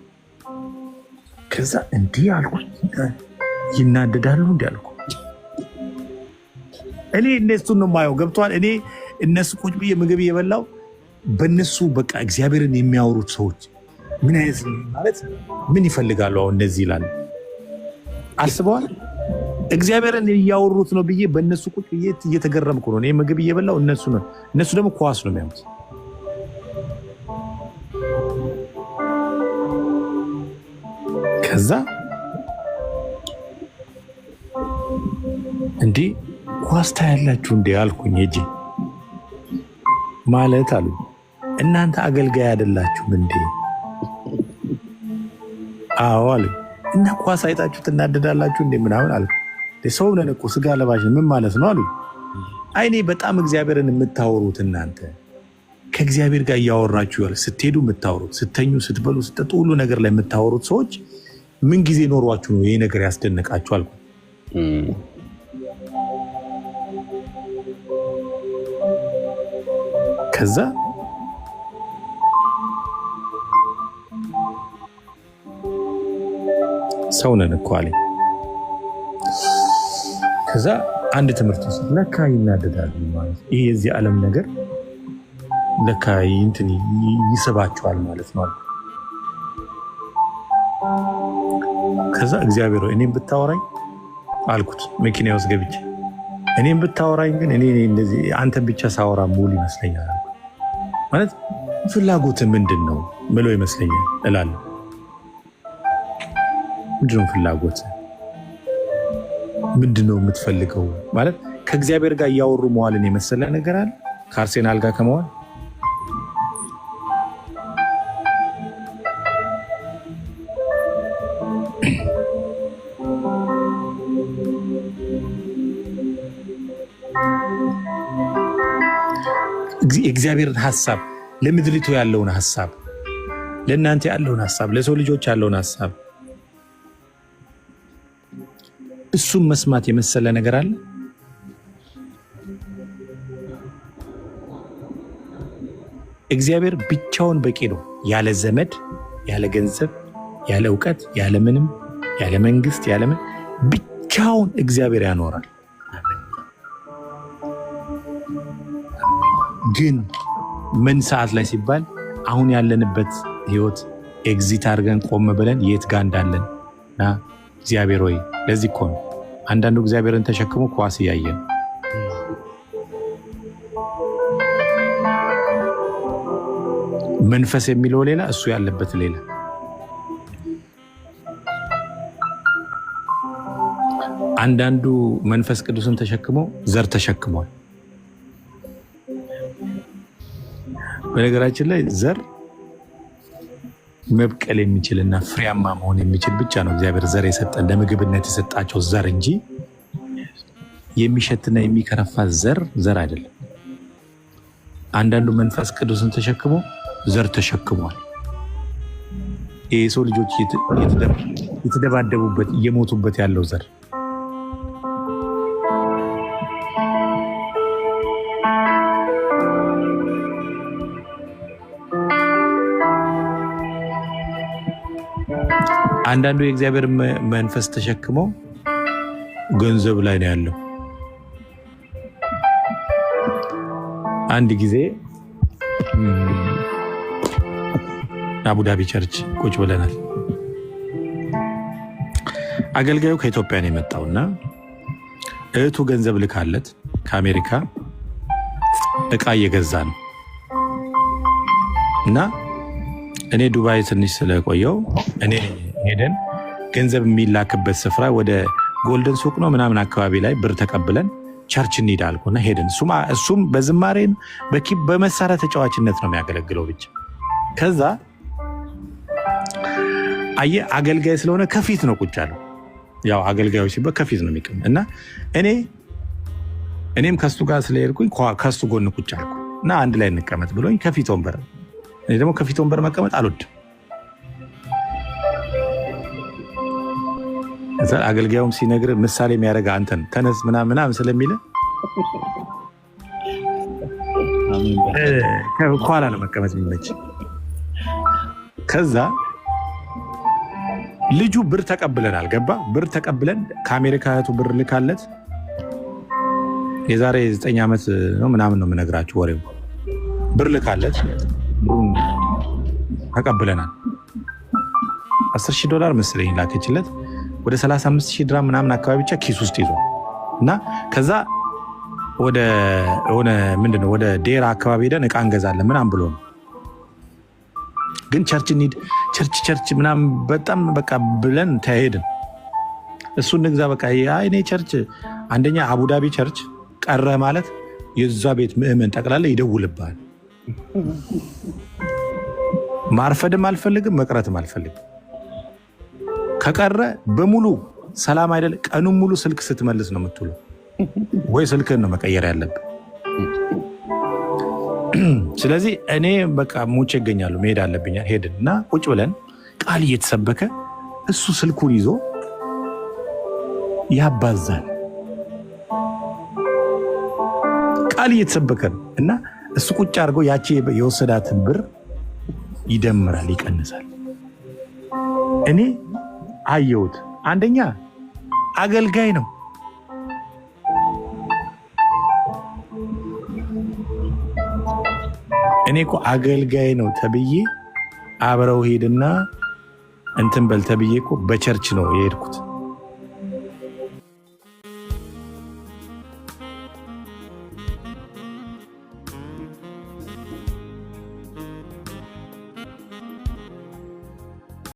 ከዛ እንዲህ አልኩ፣ ይናደዳሉ እንዲህ አልኩ። እኔ እነሱን ነው የማየው። ገብቷል። እኔ እነሱ ቁጭ ብዬ ምግብ እየበላው በእነሱ በቃ እግዚአብሔርን የሚያወሩት ሰዎች ምን አይነት ማለት ምን ይፈልጋሉ አሁን እነዚህ ይላሉ። አስበዋል። እግዚአብሔርን እያወሩት ነው ብዬ በእነሱ ቁጭ ብዬ እየተገረምኩ ነው። እኔ ምግብ እየበላው እነሱ ደግሞ ኳስ ነው የሚያዩት። ከዛ እንዲህ ኳስታ ያላችሁ እንዴ አልኩኝ። ሄጄ ማለት አሉ እናንተ አገልጋይ አይደላችሁም እንዴ? አዎ አሉ። እና ኳስ አይጣችሁ ትናደዳላችሁ እንዴ ምናምን አሉ። ሰው ነን እኮ ስጋ ለባሽ ምን ማለት ነው አሉ። አይኔ በጣም እግዚአብሔርን የምታወሩት እናንተ ከእግዚአብሔር ጋር እያወራችሁ ስትሄዱ የምታወሩት፣ ስተኙ፣ ስትበሉ፣ ስትጠጡ ሁሉ ነገር ላይ የምታወሩት ሰዎች ምን ጊዜ ኖሯችሁ ነው ይሄ ነገር ያስደነቃችሁ አልኩ። ከዛ ሰው ነን እኮ አለኝ። ከዛ አንድ ትምህርት ውስጥ ለካ ይናደዳሉ ማለት ይሄ የዚህ ዓለም ነገር ለካ እንትን ይስባቸዋል ማለት ነው። ከዛ እግዚአብሔር እኔም ብታወራኝ አልኩት መኪና ውስጥ ገብቼ እኔም ብታወራኝ ግን እኔ እንደዚህ አንተን ብቻ ሳወራ ሙሉ ይመስለኛል ማለት ፍላጎት ምንድን ነው ምሎ ይመስለኛል እላለሁ። ምንድነው ፍላጎት? ምንድነው የምትፈልገው? ማለት ከእግዚአብሔር ጋር እያወሩ መዋልን የመሰለ ነገር አለ ከአርሴናል ጋር ከመዋል? የእግዚአብሔርን ሀሳብ ለምድሪቱ ያለውን ሀሳብ ለእናንተ ያለውን ሀሳብ ለሰው ልጆች ያለውን ሀሳብ እሱም መስማት የመሰለ ነገር አለ? እግዚአብሔር ብቻውን በቂ ነው። ያለ ዘመድ፣ ያለ ገንዘብ፣ ያለ እውቀት፣ ያለ ምንም፣ ያለ መንግስት፣ ያለ ምን ብቻውን እግዚአብሔር ያኖራል። ግን ምን ሰዓት ላይ ሲባል አሁን ያለንበት ህይወት ኤግዚት አድርገን ቆም ብለን የት ጋር እንዳለን እና እግዚአብሔር ወይ ለዚህ እኮ ነው አንዳንዱ እግዚአብሔርን ተሸክሞ ኳስ እያየ ነው። መንፈስ የሚለው ሌላ፣ እሱ ያለበት ሌላ። አንዳንዱ መንፈስ ቅዱስን ተሸክሞ ዘር ተሸክሟል። በነገራችን ላይ ዘር መብቀል የሚችልና ፍሬያማ መሆን የሚችል ብቻ ነው እግዚአብሔር ዘር የሰጠን ለምግብነት የሰጣቸው ዘር እንጂ የሚሸትና የሚከረፋ ዘር አይደለም። አንዳንዱ መንፈስ ቅዱስን ተሸክሞ ዘር ተሸክሟል። የሰው ልጆች የተደባደቡበት እየሞቱበት ያለው ዘር አንዳንዱ የእግዚአብሔር መንፈስ ተሸክመው ገንዘብ ላይ ነው ያለው። አንድ ጊዜ አቡዳቢ ቸርች ቁጭ ብለናል። አገልጋዩ ከኢትዮጵያ ነው የመጣውና እህቱ ገንዘብ ልካለት ከአሜሪካ እቃ እየገዛ ነው እና እኔ ዱባይ ትንሽ ስለቆየው እኔ ሄደን ገንዘብ የሚላክበት ስፍራ ወደ ጎልደን ሱቅ ነው ምናምን አካባቢ ላይ ብር ተቀብለን ቸርች እንሂድ አልኩና ሄድን። እሱም በዝማሬን በመሳሪያ ተጫዋችነት ነው የሚያገለግለው ብቻ። ከዛ አየህ አገልጋይ ስለሆነ ከፊት ነው ቁጭ ያለው። ያው አገልጋዮች ሲባል ከፊት ነው የሚቀመጥ እና እኔም ከሱ ጋር ስለሄድኩኝ ከሱ ጎን ቁጭ አልኩ እና አንድ ላይ እንቀመጥ ብሎኝ ከፊት ወንበር፣ እኔ ደግሞ ከፊት ወንበር መቀመጥ አልወድም። አገልጋዩም ሲነግር ምሳሌ የሚያደርግ አንተን ተነስ ምናምን ስለሚለ ከኋላ ነው መቀመጥ የሚመች። ከዛ ልጁ ብር ተቀብለናል። ገባ ብር ተቀብለን ከአሜሪካ እህቱ ብር ልካለት የዛሬ 9 ዓመት ነው ምናምን ነው የምነግራችሁ ወሬው። ብር ልካለት ተቀብለናል። $10,000 መስለኝ ላከችለት። ወደ 35,000 ድራም ምናምን አካባቢ ብቻ ኪስ ውስጥ ይዞ እና ከዛ ወደ ምንድነው ወደ ዴራ አካባቢ ሄደን እቃ እንገዛለን ምናምን ብሎ ነው። ግን ቸርች እንሂድ ቸርች ምናምን በጣም በቃ ብለን ተሄድን። እሱን ንግዛ በቃ እኔ ቸርች አንደኛ አቡዳቢ ቸርች ቀረ ማለት የዛ ቤት ምእመን ጠቅላላ ይደውልብሃል። ማርፈድም አልፈልግም መቅረትም አልፈልግም። ከቀረ በሙሉ ሰላም አይደለ ቀኑን ሙሉ ስልክ ስትመልስ ነው የምትውለው፣ ወይ ስልክህን ነው መቀየር ያለብህ። ስለዚህ እኔ በቃ ሙቼ ይገኛሉ መሄድ አለብኛል። ሄድን እና ቁጭ ብለን ቃል እየተሰበከ እሱ ስልኩን ይዞ ያባዛል። ቃል እየተሰበከ ነው እና እሱ ቁጭ አድርገው ያቺ የወሰዳትን ብር ይደምራል፣ ይቀንሳል። እኔ አየሁት። አንደኛ አገልጋይ ነው። እኔ እኮ አገልጋይ ነው ተብዬ አብረው ሄድና እንትን በል ተብዬ እኮ በቸርች ነው የሄድኩት።